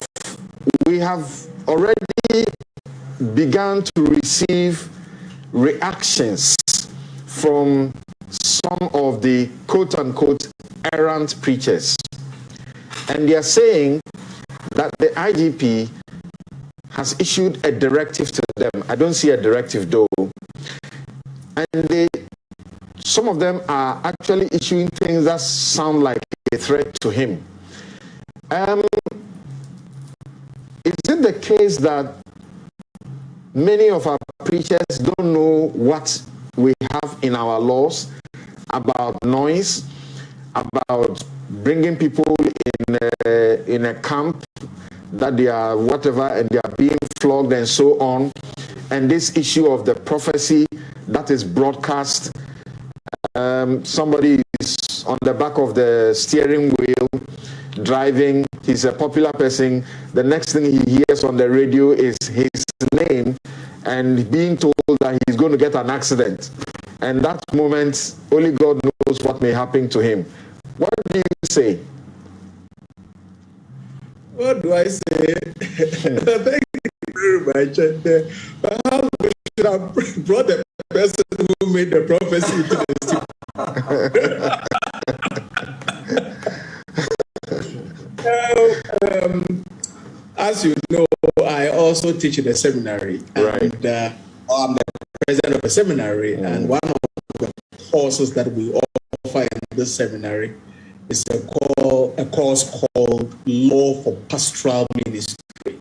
S2: we have already begun to receive reactions from some of the quote-unquote errant preachers. And they are saying that the IGP has issued a directive to them. I don't see a directive though. And some of them are actually issuing things that sound like a threat to him. Is it the case that many of our preachers don't know what we have in our laws about noise, about bringing people in a camp that they are whatever and they are being flogged and so on, and this issue of the prophecy that is broadcast, somebody is on the back of the steering wheel driving, he's a popular person, the next thing he hears on the radio is his name and being told that he's going to get an accident, and that moment only God knows what may happen to him. What do you say?
S1: What do I say? Thank you very much. And perhaps we should have brought the person who made the prophecy to the studio. As you know, I also teach in a seminary.
S2: Right.
S1: And I'm the president of a seminary. And one of the courses that we offer in this seminary is a course called Law for Pastoral Ministry.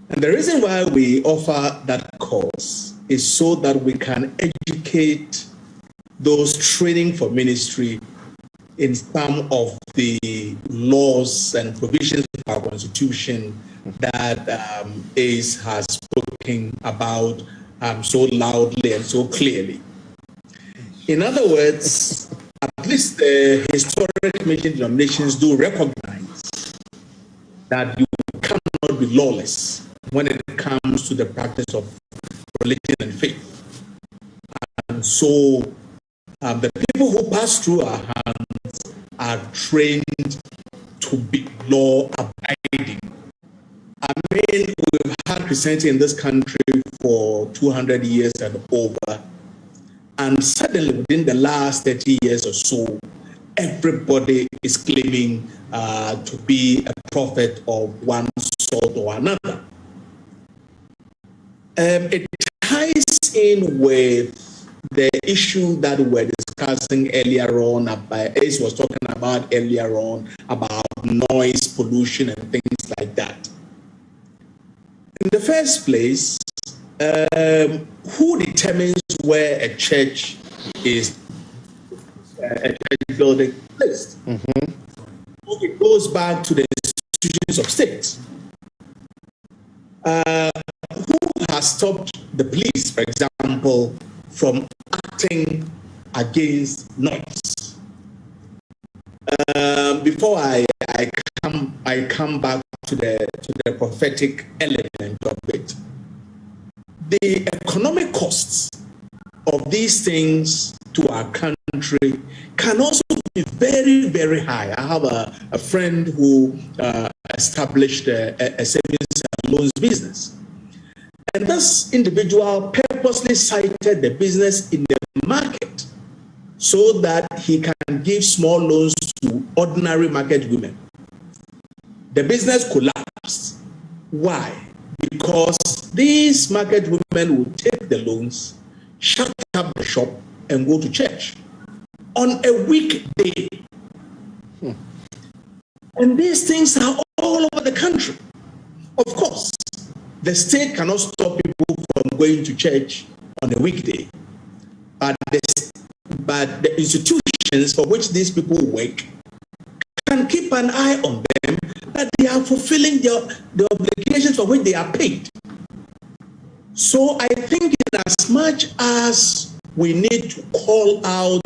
S1: And the reason why we offer that course is so that we can educate those training for ministry in some of the laws and provisions of our Constitution that ACE has spoken about so loudly and so clearly. In other words, at least the historic Christian denominations do recognize that you cannot be lawless when it comes to the practice of religion and faith. And so the people who pass through our hands are trained to be law-abiding. I mean, we've had Christianity in this country for 200 years and over. And suddenly, within the last 30 years or so, everybody is claiming to be a prophet of one sort or another. It ties in with the issue that we were discussing earlier on, Ace was talking about earlier on, about noise pollution and things like that. In the first place, who determines where a church is, a church building placed? It goes back to the institutions of state. Who has stopped the police, for example, from acting against noise? Before I come back to the prophetic element of it, the economic costs of these things to our country can also be very, very high. I have a friend who established a savings and loans business. And this individual purposely cited the business in the market so that he can give small loans to ordinary market women. The business collapsed. Why? Because these market women will take the loans, shut up the shop, and go to church. on a weekday. And these things are all over the country. Of course, the state cannot stop people from going to church on a weekday, but the institutions for which these people work can keep an eye on them, that they are fulfilling the obligations for which they are paid. So I think in as much as we need to call out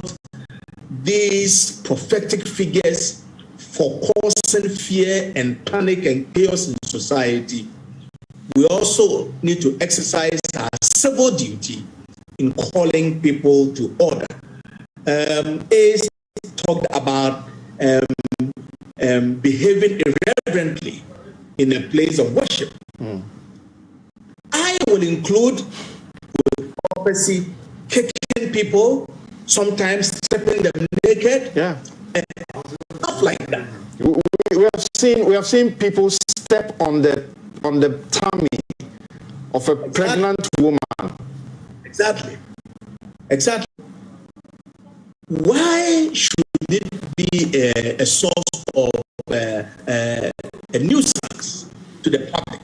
S1: these prophetic figures for causing fear and panic and chaos in society, we also need to exercise our civil duty in calling people to order. Ace talked about behaving irreverently in a place of worship. I will include with prophecy kicking people, sometimes stripping them naked, and stuff like that.
S2: We have seen people step on the tummy of a pregnant woman. Exactly.
S1: Why should it be a source of a nuisance to the public?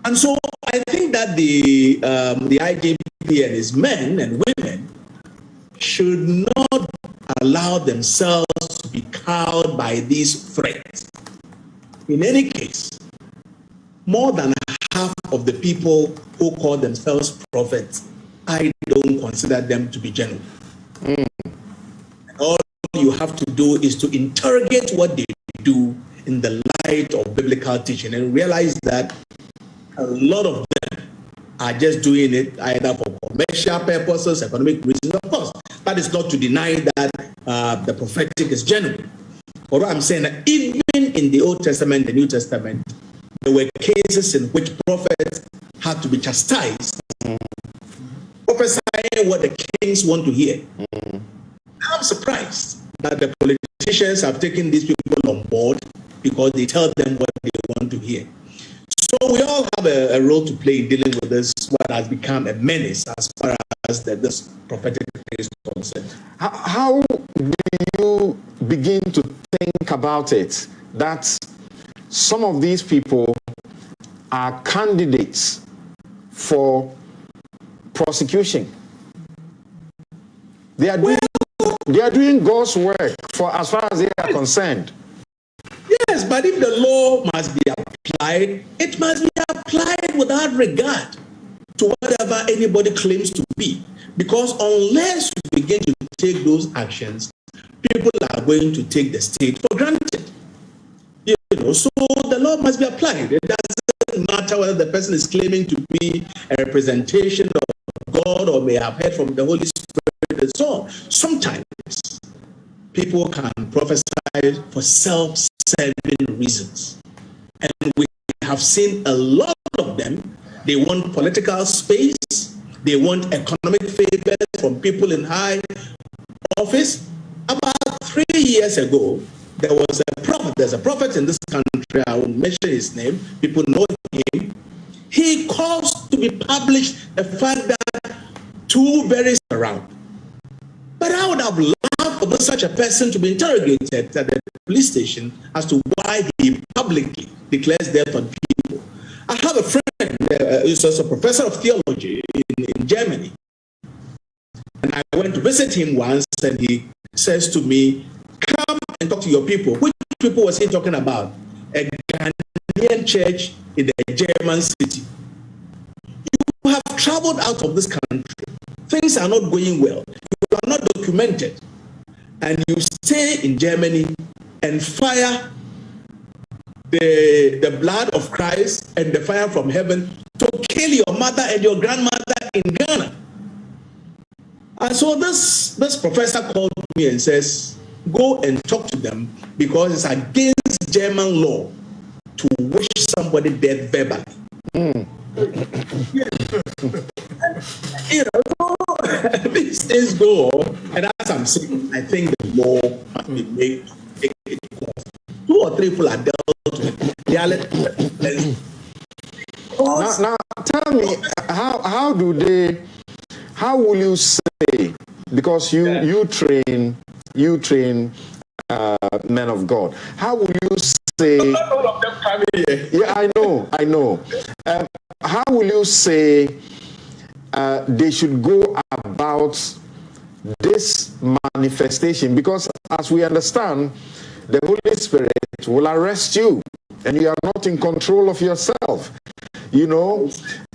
S1: And so I think that the IJP and its men and women should not allow themselves to be cowed by these threats. In any case, more than half of the people who call themselves prophets, I don't consider them to be genuine. All you have to do is to interrogate what they do in the light of biblical teaching and realize that a lot of them are just doing it either for commercial purposes, economic reasons. Of course, that is not to deny that the prophetic is genuine. But what I'm saying that even in the Old Testament, the New Testament, there were cases in which prophets had to be chastised, prophesying what the kings want to hear. I'm surprised that the politicians have taken these people on board because they tell them what they want to hear. So we all have a role to play in dealing with this, what has become a menace as far as this prophetic is concerned.
S2: How do you begin to think about it that some of these people are candidates for prosecution? They are doing God's work for as far as they are concerned.
S1: Yes, but if the law must be applied, it must be applied without regard to whatever anybody claims to be. Because unless you begin to take those actions, people are going to take the state for granted. You know, so the law must be applied. It doesn't matter whether the person is claiming to be a representation of God or may have heard from the Holy Spirit and so on. Sometimes people can prophesy for self-serving reasons. And we have seen a lot of them. They want political space. They want economic favors from people in high office. About 3 years ago, there was a prophet. There's a prophet in this country. I won't mention his name. People know him. He caused to be published the fact that two berries around. But I would have loved for such a person to be interrogated at the police station as to why he publicly declares death on people. I have a friend who's also a professor of theology in Germany. And I went to visit him once, and he says to me, "Come and talk to your people." Which people was he talking about? A Ghanaian church in a German city. You have traveled out of this country. Things are not going well. You are not documented. And you stay in Germany and fire the blood of Christ and the fire from heaven to kill your mother and your grandmother in Ghana. And so this professor called me and says, "Go and talk to them because it's against German law to wish somebody dead verbally." You know, these things go on, and as I'm saying, I think the law must be made to take its course. 2 or 3 people are dealt with reality.
S2: Now tell me, how will you say because you train men of God. How will you say?
S1: Not all of them come here.
S2: Yeah, I know. How will you say they should go about this manifestation? Because as we understand, the Holy Spirit will arrest you, and you are not in control of yourself. You know,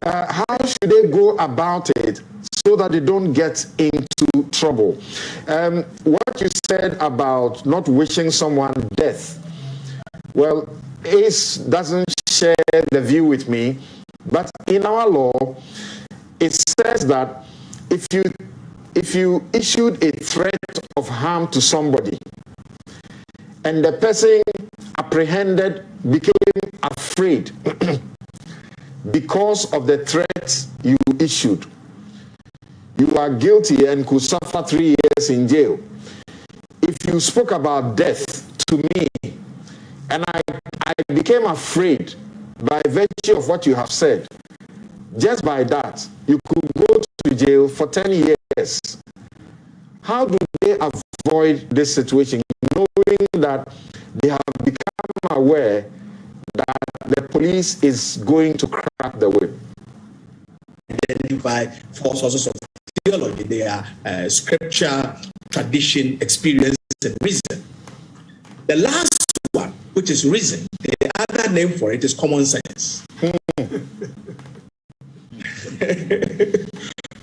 S2: how should they go about it so that they don't get into trouble? What you said about not wishing someone death, well, Ace doesn't share the view with me, but in our law, it says that if you issued a threat of harm to somebody, and the person apprehended, became afraid because of the threat you issued, you are guilty and could suffer 3 years in jail. If you spoke about death to me, and I became afraid by virtue of what you have said, just by that, you could go to jail for 10 years. How do they avoid this situation, knowing that they have become aware that the police is going to crack the whip?
S1: Identify 4 sources of theology. They are scripture, tradition, experience, and reason. The last one, which is reason, the other name for it is common sense.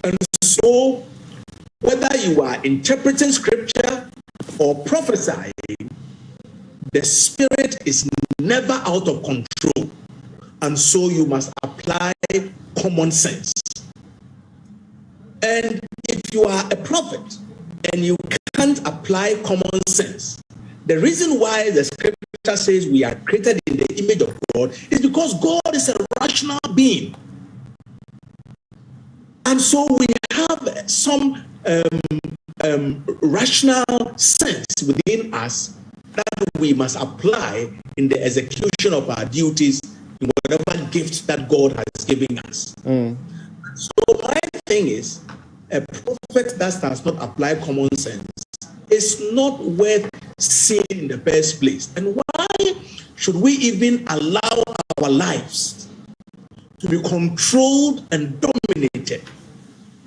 S1: And so, whether you are interpreting scripture or prophesying, the spirit is never out of control, and so you must apply common sense. And if you are a prophet and you can't apply common sense, the reason why the scripture says we are created in the image of God is because God is a rational being. And so we have some rational sense within us that we must apply in the execution of our duties in whatever gift that God has given us. So my thing is, a prophet that does not apply common sense is not worth seeing in the first place. And why should we even allow our lives to be controlled and dominated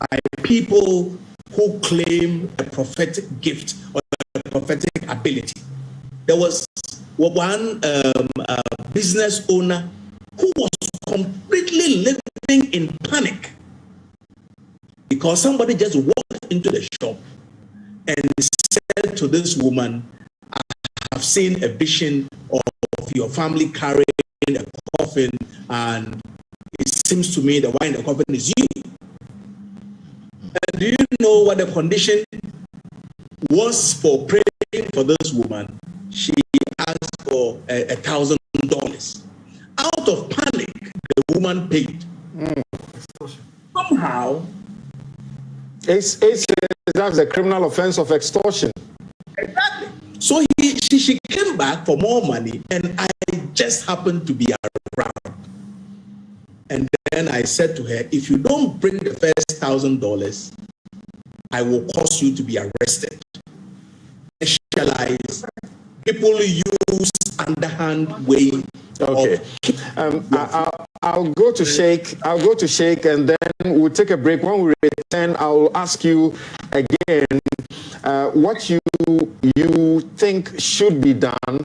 S1: by people who claim a prophetic gift or a prophetic ability? There was one business owner who was completely living in panic because somebody just walked into the shop and said to this woman, I have seen a vision of your family carrying a coffin, and it seems to me the one in the coffin is you. And do you know what the condition was for praying for this woman? She asked for $1,000. Out of panic, the woman paid. Somehow,
S2: that's a criminal offense of extortion.
S1: Exactly. So she came back for more money, and I just happened to be around. And then I said to her, if you don't bring the first $1,000, I will cause you to be arrested. Specialize. People use underhand way.
S2: Okay. I'll go to Sheikh. And then we'll take a break. When we return, I'll ask you again what you think should be done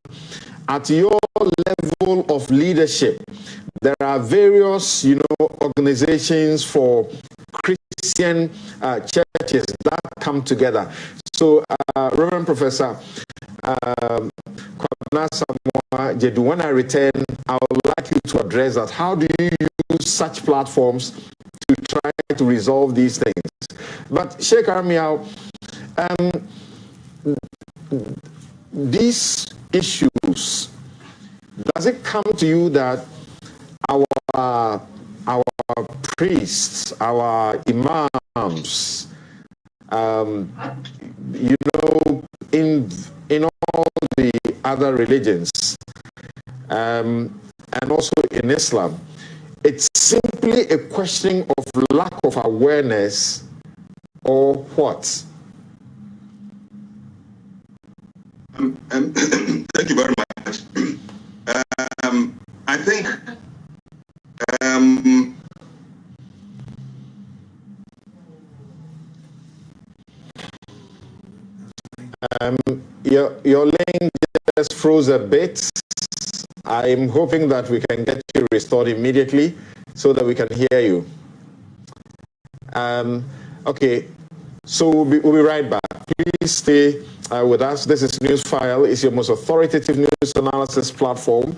S2: at your level of leadership. There are various, organizations for Christian churches that come together. So, Reverend Professor Kwabena Samoa Jedu, when I return, I would like you to address that. How do you use such platforms to try to resolve these things? But Sheikh Armiao, these issues, does it come to you that our priests, our imams, in all the other religions, and also in Islam, it's simply a question of lack of awareness, or what?
S3: Thank you very much. I think
S2: your link just froze a bit. I'm hoping that we can get you restored immediately so that we can hear you. Okay, so we'll be right back. Please stay with us. This is Newsfile. It's your most authoritative news analysis platform.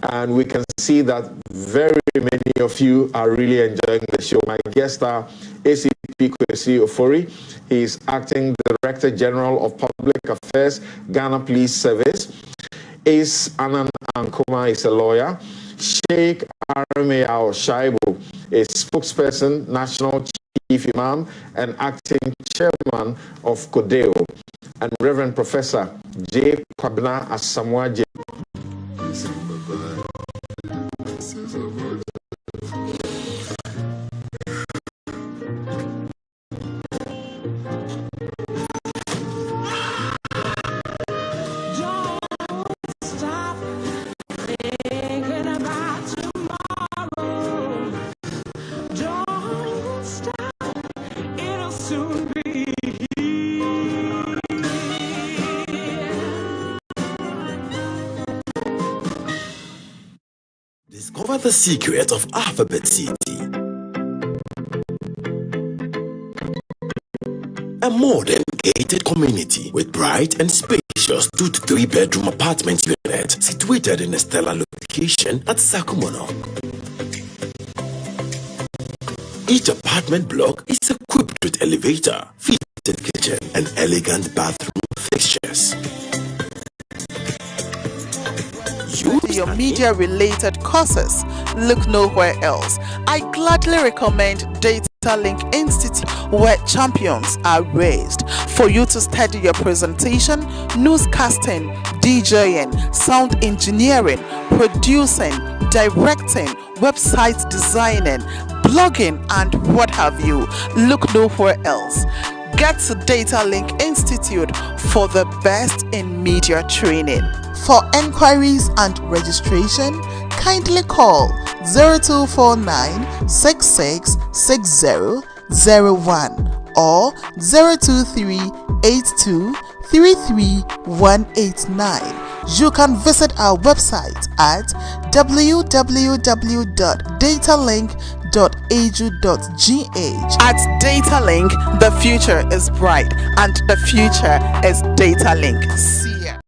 S2: And we can see that very many of you are really enjoying the show. My guest are ACP Kwesi Ofori. He's Acting Director General of Public Affairs, Ghana Police Service. Ace Anan Ankoma is a lawyer. Sheikh Aramea Shaibu is spokesperson, National Chief Imam, and Acting Chairman of Kodeo. And Reverend Professor J. Kwabena Asamoah.
S15: Discover the secret of Alphabet City. A modern gated community with bright and spacious 2 to 3 bedroom apartment unit situated in a stellar location at Sakumono. Each apartment block is equipped with elevator, fitted kitchen, and elegant bathroom fixtures.
S6: To your media-related courses, look nowhere else. I gladly recommend Data Link Institute, where champions are raised. For you to study your presentation, newscasting, DJing, sound engineering, producing, directing, website designing, blogging, and what have you. Look nowhere else. Get to Data Link Institute for the best in media training. For enquiries and registration, kindly call 0249 666001 or 023 82 33189. You can visit our website at www.datalink.edu.gh. At Datalink, the future is bright and the future is Datalink. See ya.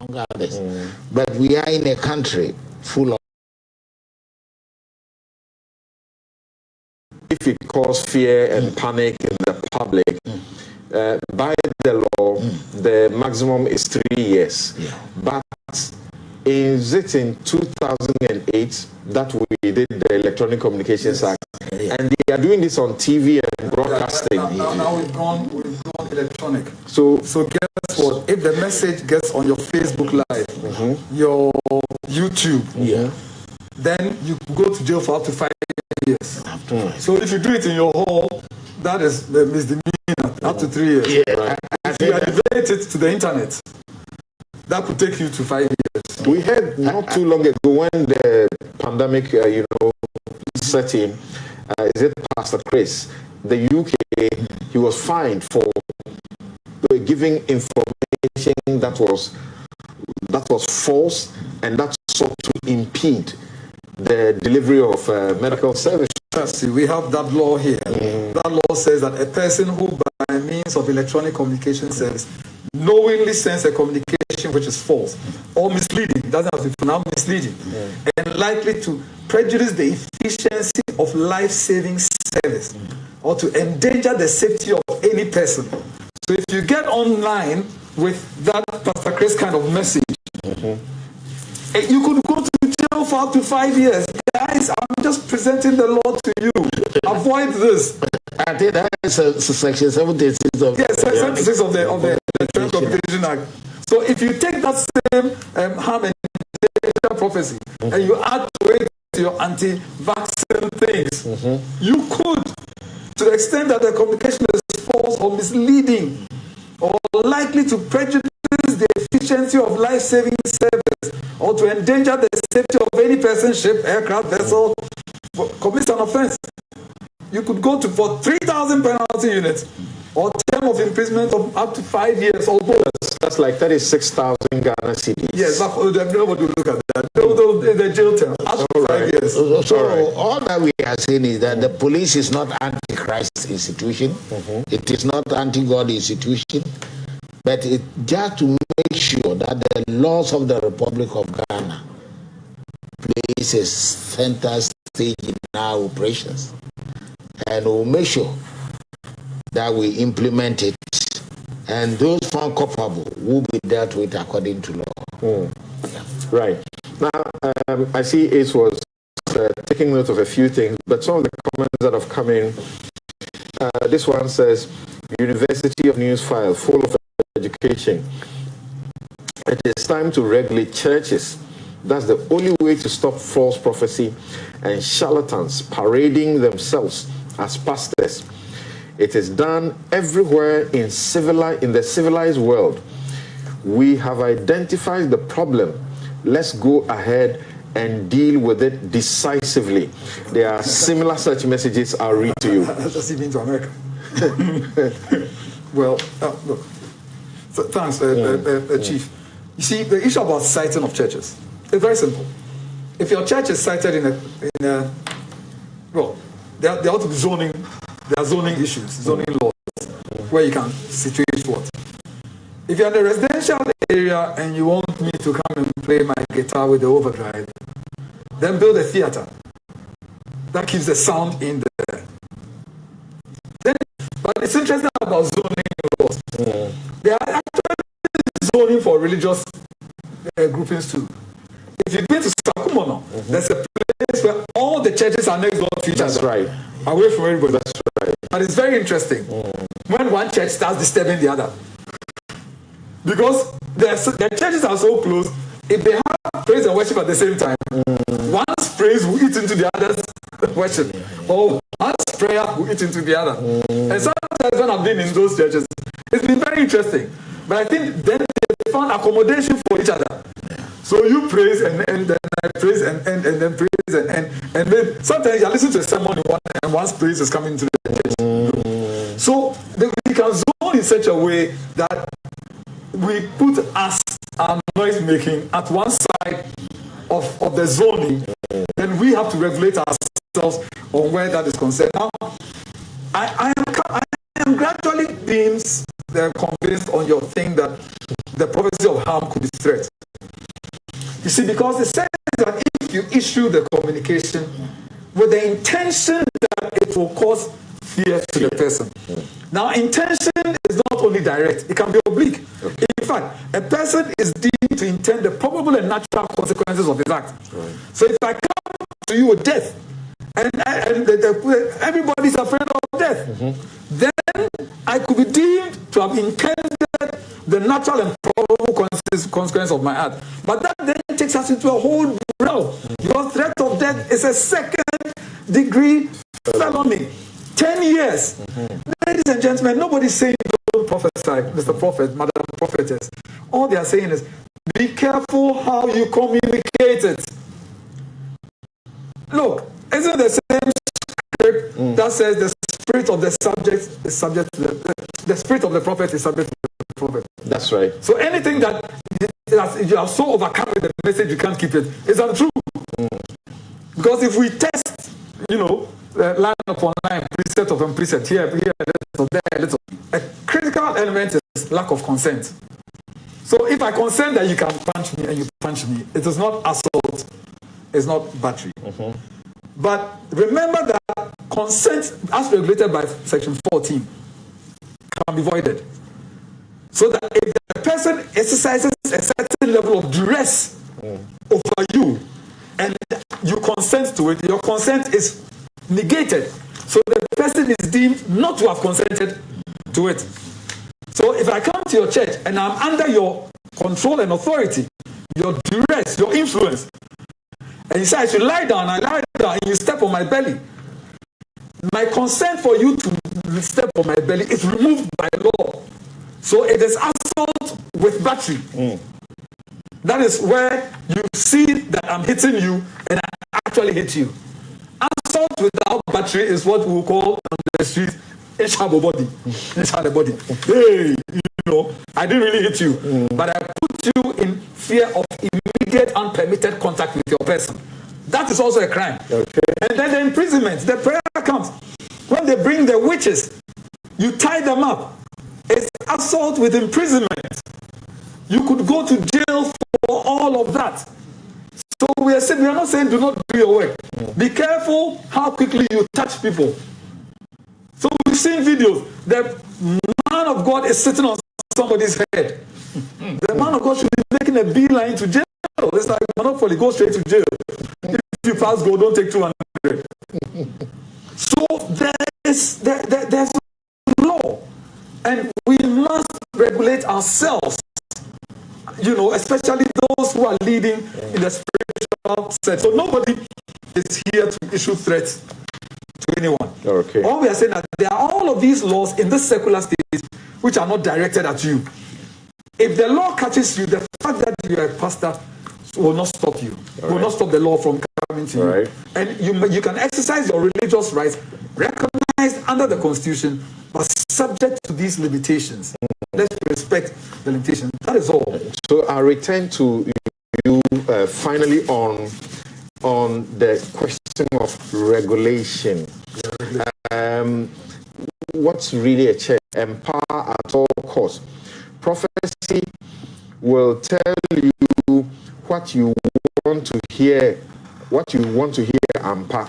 S5: among others. But we are in a country full of.
S2: If it causes fear and panic in the public, by the law, the maximum is 3 years. Yeah. But is it in 2008 that we did the Electronic Communications Act? And they are doing this on TV and broadcasting.
S4: Now we've gone electronic. So guess what? If the message gets on your Facebook Live, your YouTube, then you go to jail for up to 5 years. So if you do it in your home, that is the misdemeanor, up to 3 years.
S5: Yeah.
S4: If you elevate it to the internet, that could take you to 5 years.
S2: We heard not too long ago when the pandemic, set in, is it Pastor Chris, the UK, he was fined for giving information that was false and that sought to impede the delivery of medical services.
S4: See, we have that law here. That law says that a person who by means of electronic communication service knowingly sends a communication which is false or misleading, doesn't have to be pronounced misleading, and likely to prejudice the efficiency of life-saving service or to endanger the safety of any person. So if you get online with that Pastor Chris kind of message, you could go to jail for up to 5 years. Guys, I'm just presenting the law to you. Avoid this.
S5: I think that is section 76 of
S4: yes, 76 of the Electronic Communication Act. So if you take that same harm and danger prophecy and you add to it your anti-vaccine things, you could, to the extent that the communication is false or misleading or likely to prejudice the efficiency of life-saving service or to endanger the safety of any person, ship, aircraft, vessel, commits an offense. You could go to for 3,000 penalty units or term of imprisonment of up to 5 years or both.
S2: That's like 36,000 Ghana cedis.
S4: Yes, nobody will look at that. The jail term, up to 5 years.
S5: So all that we are saying is that the police is not anti-Christ institution. It is not anti-God institution. But it just to make sure that the laws of the Republic of Ghana plays a center stage in our operations. And we'll make sure that we implement it. And those found culpable will be dealt with according to law.
S2: Right. Now, I see Ace was taking note of a few things, but some of the comments that have come in, this one says, University of News File, full of education. It is time to regulate churches. That's the only way to stop false prophecy and charlatans parading themselves as pastors. It is done everywhere in the civilized world. We have identified the problem. Let's go ahead and deal with it decisively. There are similar such messages I'll read to you.
S4: That's even to America. Well, look. So, thanks, Chief. You see, the issue about citing of churches is very simple. If your church is cited in a well, there ought to be zoning. There are zoning issues, zoning laws, where you can situate what. If you're in a residential area and you want me to come and play my guitar with the overdrive, then build a theater that keeps the sound in there. But it's interesting about zoning laws. They are actually zoning for religious groupings too. If you go to Sakumono, there's a place where all the churches are next door to each other.
S2: That's right.
S4: Away from everybody.
S2: That's right.
S4: And it's very interesting when one church starts disturbing the other. Because the churches are so close, if they have praise and worship at the same time, one's praise will eat into the other's worship. Or one's prayer will eat into the other. And sometimes when I've been in those churches, it's been very interesting. But I think then they found accommodation for each other. So you praise and then I praise and then praise and then sometimes you listen to a sermon and one's praise is coming to the church. So we can zone in such a way that we put our noise making at one side of the zoning, then we have to regulate ourselves on where that is concerned. Now, I am gradually being convinced on your thing that the prophecy of harm could be threat. You see, because it says that if you issue the communication with the intention that it will cause fear to the person. Now, intention is not only direct, it can be oblique. In fact, a person is deemed to intend the probable and natural consequences of his act. So if I come to you with death, and everybody's afraid of death, then I could be deemed to have intended the natural and probable consequence of my act. But that then takes us into a whole realm. Your threat of death is a second-degree felony. 10 years. Ladies and gentlemen, nobody's saying don't prophesy, Mr. Prophet, Madam Prophetess. All they are saying is, be careful how you communicate it. Look, isn't the same script that says the spirit of the subject is subject to the spirit of the prophet is subject to the prophet?
S2: That's right.
S4: So anything that you are so overcome with the message you can't keep it is untrue. Because if we test, line upon line, precept upon precept, here, little, there, little, a critical element is lack of consent. So if I consent that you can punch me and you punch me, it is not assault, it's not battery. But remember that consent, as regulated by section 14, can be voided. So that if the person exercises a certain level of duress over you, and you consent to it, your consent is negated. So the person is deemed not to have consented to it. So if I come to your church and I'm under your control and authority, your duress, your influence, and you say I should lie down, I lie down, and you step on my belly, my consent for you to step on my belly is removed by law. So it is assault with battery. That is where you see that I'm hitting you and I actually hit you. Assault without battery is what we will call on the street a body. Hey, I didn't really hit you, but I put you in fear of immediate unpermitted contact with your person. That is also a crime. Okay. And then the imprisonment, the prayer comes. When they bring the witches, you tie them up. It's assault with imprisonment. You could go to jail for all of that. So we are not saying do not do your work. Be careful how quickly you touch people. So we've seen videos. The man of God is sitting on somebody's head. The man of God should be making a beeline to jail. It's like monopoly, go straight to jail. If you pass go, don't take 200. So there's law. And we must regulate ourselves. Especially those who are leading in the spiritual set. So nobody is here to issue threats to anyone. Okay. All we are saying is that there are all of these laws in this secular state which are not directed at you. If the law catches you, the fact that you are a pastor will not stop you. Will not stop the law from coming to you. And you can exercise your religious rights recognized under the Constitution, but subject to these limitations. Let's respect the limitation. That is all.
S2: So I'll return to you finally on the question of regulation. What's really a church? Empower at all costs. Prophecy will tell you what you want to hear, Ampa.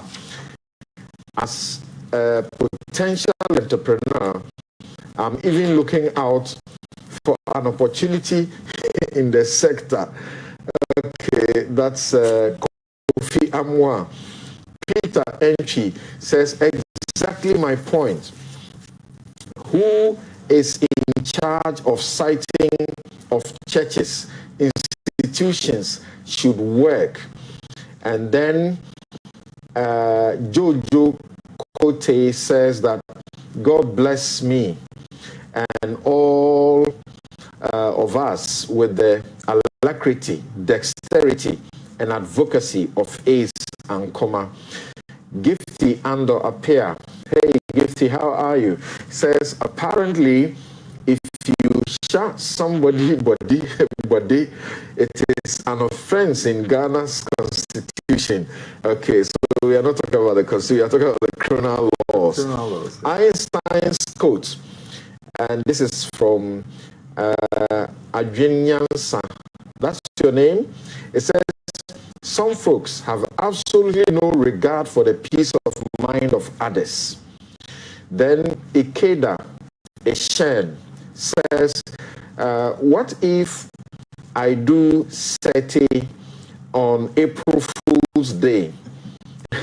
S2: As a potential entrepreneur, I'm even looking out for an opportunity in the sector. Okay, that's Kofi Amwa. Peter Entry says exactly my point. Who is in charge of citing of churches, institutions should work? And then Jojo Kote says that God bless me and all of us with the alacrity, dexterity, and advocacy of Ace and Comma. Gifty Ando appear. Hey Gifty, how are you? Says apparently if you shot somebody body, it is an offense in Ghana's constitution. Okay, so we are not talking about the constitution, we are talking about the criminal laws. Einstein's quote, and this is from Adjenyansa. That's your name. It says, some folks have absolutely no regard for the peace of mind of others. Then Ikeda Eshen says, what if I do SETI on April Fool's Day?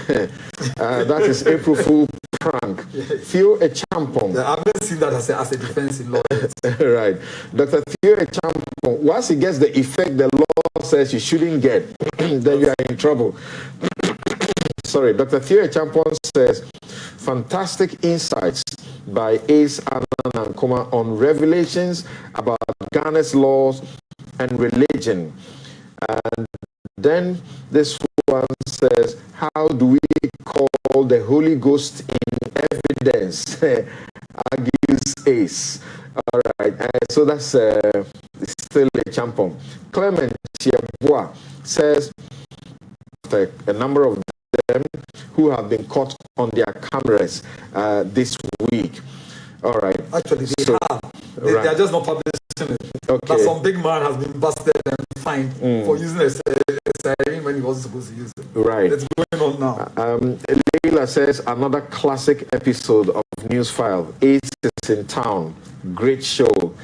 S2: That is April Fool prank. Theo Echampong.
S4: I haven't seen that as a defense in law yet.
S2: Right. Dr. Theo Echampong, once he gets the effect the law says you shouldn't get, then you are in trouble. Sorry, Dr. Theo Echampong says, fantastic insights by Ace Anan Nkoma on revelations about Ghana's laws and religion. And then this one says, how do we call the Holy Ghost in evidence? Argues Ace. All right, so that's still a champon. Clement Chiabua says, a number of them who have been caught on their cameras this week. All right.
S4: Actually, they have. They are just not publishing it.
S2: Okay.
S4: But some big man has been busted and fined for using a siren when he wasn't supposed to use it.
S2: Right.
S4: It's going on now.
S2: Leila says, another classic episode of Newsfile. Ace is in town. Great show.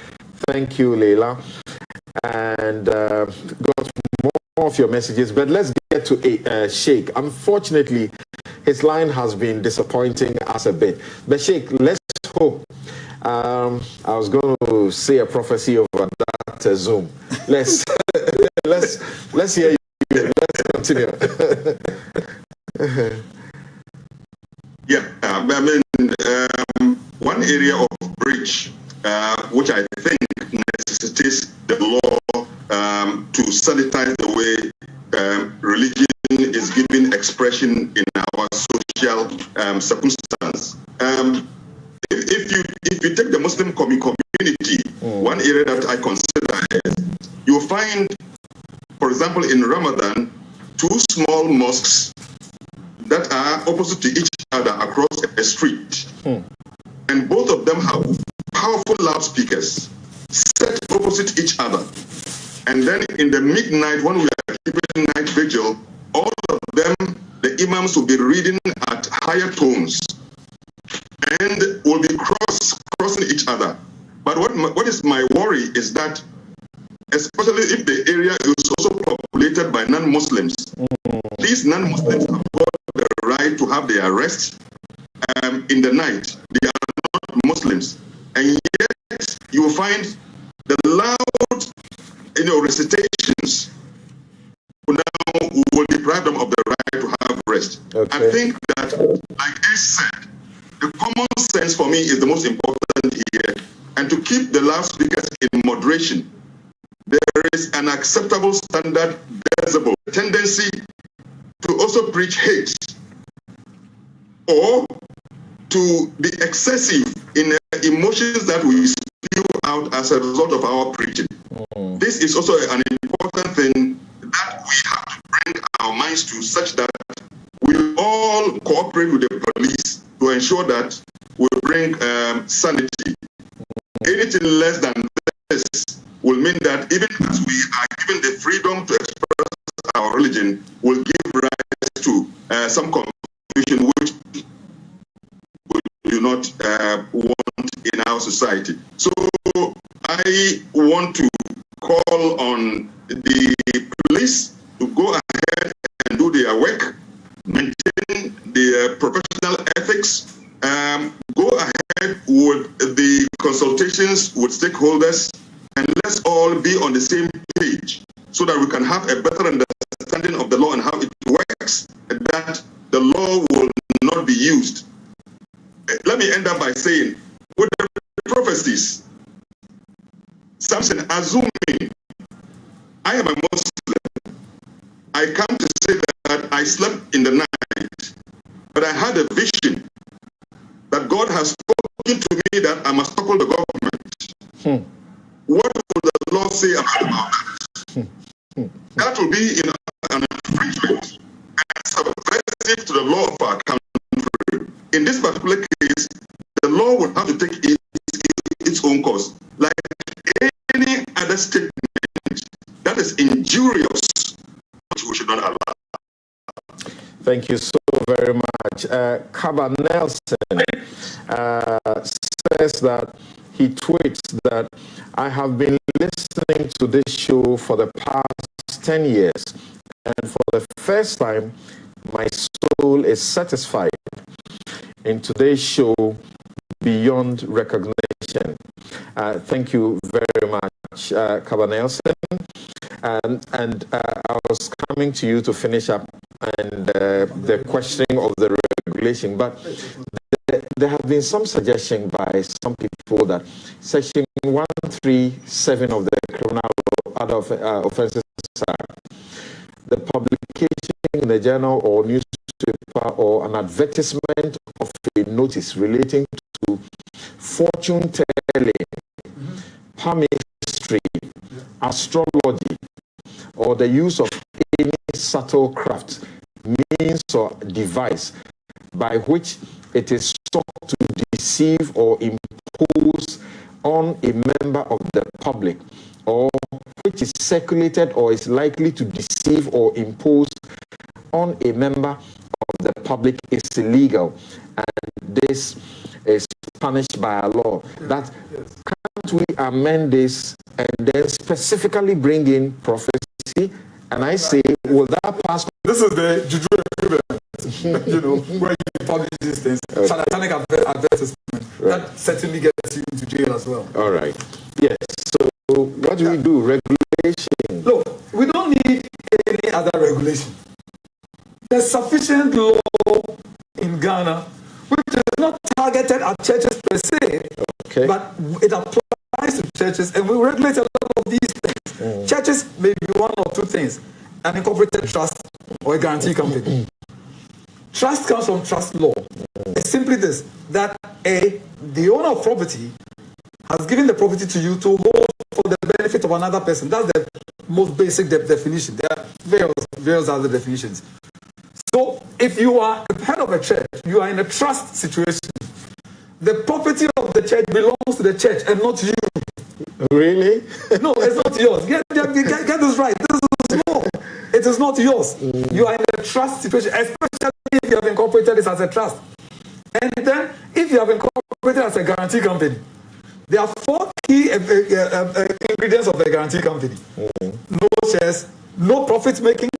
S2: Thank you, Leila. And got more of your messages, but let's get to Sheikh. Unfortunately, his line has been disappointing us a bit. But Sheikh, let's hope. I was going to say a prophecy over that Zoom. Let's hear you. Let's continue.
S3: Yeah, I mean, one area of breach, which I think necessitates the law to sanitize the way religion is given expression in our social circumstance. If you take the Muslim community, one area that I consider is you'll find, for example, in Ramadan, two small mosques that are opposite to each other across a street. And both of them have powerful loudspeakers set opposite each other. And then in the midnight, when we are keeping night vigil, all of them, the imams will be reading at higher tones and will be crossing each other. But what is my worry is that, especially if the area is also populated by non-Muslims, these non-Muslims have got the right to have their rest in the night. They are not Muslims. And yet you will find the loud recitations now will deprive them of the right to have rest. Okay. I think that, like Ace said, the common sense for me is the most important here, and to keep the loudspeakers in moderation. There is an acceptable standard decibel tendency to also preach hate or to be excessive in emotions that we spew out as a result of our preaching. This is also an important thing that we have to bring our minds to, such that we all cooperate with the police to ensure that we bring sanity. Anything less than this will mean that even as we are given the freedom to express our religion, will give rise to some confusion which we do not want in our society. So I want to call on the police to go ahead and do their work, maintain their professional ethics, go ahead with the consultations with stakeholders, and let's all be on the same page so that we can have a better understanding of the law and how it works, and that the law will not be used. Let me end up by saying, with the prophecies, Samson, assuming I am a Muslim, I come to say that I slept in the night, but I had a vision that God has spoken to me that I must topple the government. What will the law say about that? That will be an infringement and subversive to the law of our country. In this particular case, the law will have to take its own course. Like
S2: Thank you so very much. Kaba Nelson says that he tweets that I have been listening to this show for the past 10 years, and for the first time, my soul is satisfied in today's show beyond recognition. Thank you very much, Kaba Nelson. And I was coming to you to finish up and the questioning of the regulation, but there have been some suggestion by some people that Section 137 of the Criminal Other Offences Act, the publication in the journal or newspaper or an advertisement of a notice relating to fortune telling, palmistry, astrology, or the use of any subtle craft, means or device by which it is sought to deceive or impose on a member of the public, or which is circulated or is likely to deceive or impose on a member of the public, is illegal, and this is punished by a law. That can't we amend this and then specifically bring in prophecy? And I say, will that pass?
S4: This is the juju equivalent, you know, where you publish these things. Satanic advertisement. Right. That certainly gets you into jail as well.
S2: All right. Yes. So what do we do? Regulation?
S4: Look, we don't need any other regulation. There's sufficient law in Ghana which is not targeted at churches per se, but it applies to churches, and we regulate a lot of these things. Churches may be one or two things: an incorporated trust or a guarantee company. Trust comes from trust law. It's simply this, that the owner of property has given the property to you to hold for the benefit of another person. That's the most basic definition. There are various other definitions. So if you are a head of a church, you are in a trust situation. The property of the church belongs to the church and not you.
S2: Really?
S4: No, it's not yours. Get this right. This is law. It is not yours. You are in a trust situation, especially if you have incorporated this as a trust. And then, if you have incorporated as a guarantee company, there are 4 key ingredients of a guarantee company. No shares, no profit making,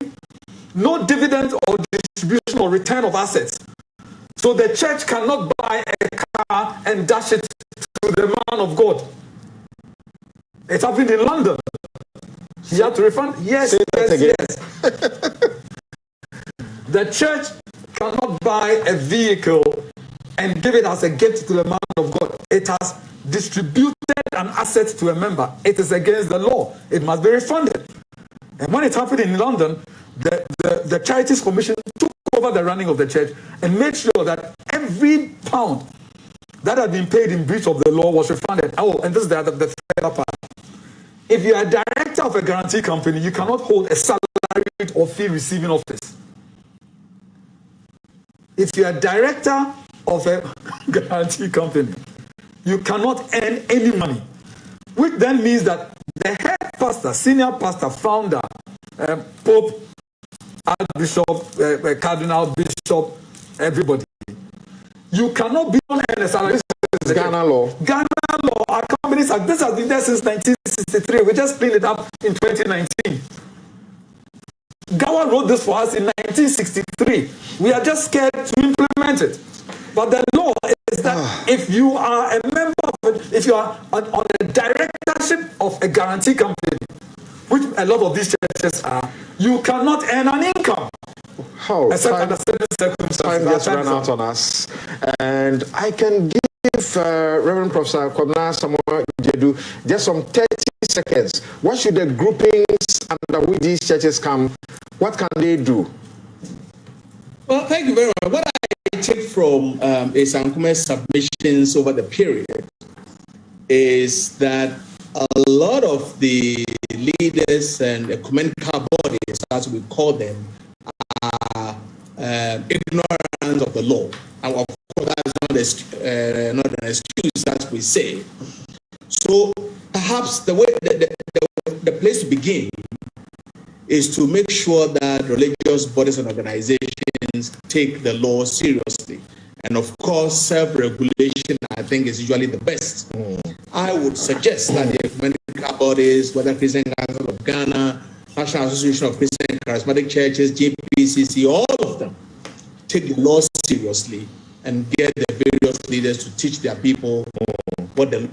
S4: no dividend or distribution or return of assets. So the church cannot buy a car and dash it to the man of God. It happened in London. He had to refund. Yes. The church cannot buy a vehicle and give it as a gift to the man of God. It has distributed an asset to a member. It is against the law. It must be refunded. And when it happened in London, the Charities Commission took over the running of the church and made sure that every pound that had been paid in breach of the law was refunded. Oh, and this is the third part. If you are a director of a guarantee company, you cannot hold a salaried or fee-receiving office. If you are a director of a guarantee company, you cannot earn any money, which then means that the head pastor, senior pastor, founder, Pope, Archbishop, Cardinal, Bishop, everybody, you cannot be on a salary.
S2: This is Ghana law.
S4: Ghana law. Our companies, this has been there since 1963. We just cleaned it up in 2019. Gawa wrote this for us in 1963. We are just scared to implement it. But the law is that if you are a member of it, if you are on a directorship of a guarantee company, which a lot of these churches are, you cannot earn an income.
S2: How? Time gets run out on us. And I can give Reverend Professor Kwabena Samoa Jedu just some 30 seconds. What should the groupings under which these churches come, what can they do?
S1: Well, thank you very much. What I take from Esankume's submissions over the period is that a lot of the leaders and ecumenical bodies, as we call them, are ignorant of the law. And of course, that is not an excuse, as we say. So perhaps the way the place to begin is to make sure that religious bodies and organizations Nigerians take the law seriously. And of course, self-regulation, I think, is usually the best. I would suggest that the ecumenical bodies, whether Christian Council of Ghana, National Association of Christian Charismatic Churches, JPCC, all of them, take the law seriously and get the various leaders to teach their people what the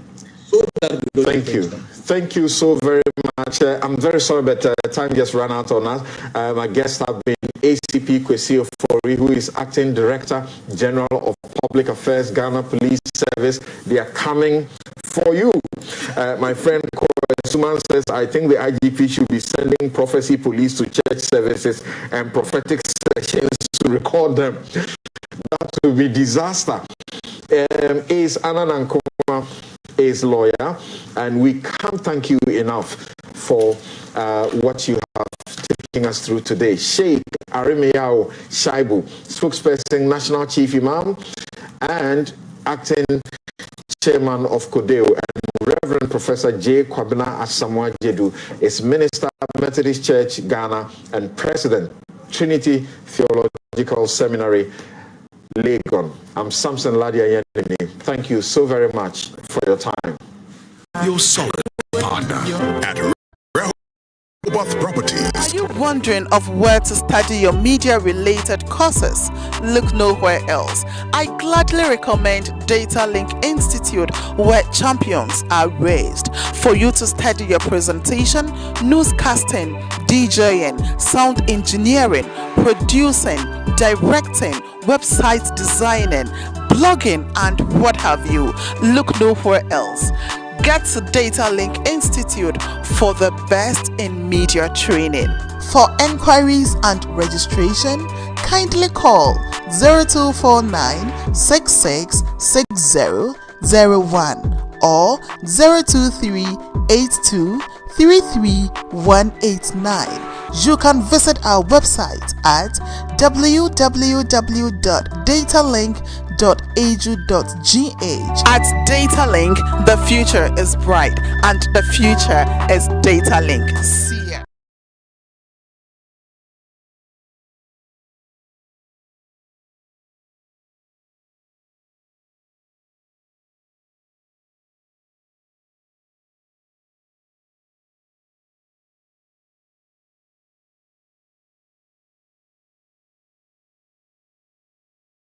S1: so that we don't
S2: Thank you. Thank you so very much. I'm very sorry, but time just ran out on us. My guests have been ACP Kwesi Ofori, who is Acting Director General of Public Affairs, Ghana Police Service. They are coming for you. My friend Suman says, I think the IGP should be sending prophecy police to church services and prophetic sessions to record them. That will be disaster. Is Anna Nankoma is lawyer, and we can't thank you enough for what you have taken us through today. Sheikh Arimeyao Shaibu, spokesperson, National Chief Imam, and acting chairman of Kodeo, and Reverend Professor J. Kwabena Asamoah Jedu is Minister, Methodist Church, Ghana, and President, Trinity Theological Seminary, Legon. I'm Samson Ladia Yenini. Thank you so very much for your time.
S12: Your solid partner at Rehoboth Properties.
S6: Are you wondering of where to study your media-related courses? Look nowhere else. I gladly recommend Data Link Institute, where champions are raised. For you to study your presentation, newscasting, DJing, sound engineering, producing, directing, website designing, blogging, and what have you. Look nowhere else. Get to Data Link Institute for the best in media training. For enquiries and registration, kindly call 0249 666001 or 023 82 33189. You can visit our website at www.datalink.edu.gh. At Datalink, the future is bright and the future is Datalink. See ya.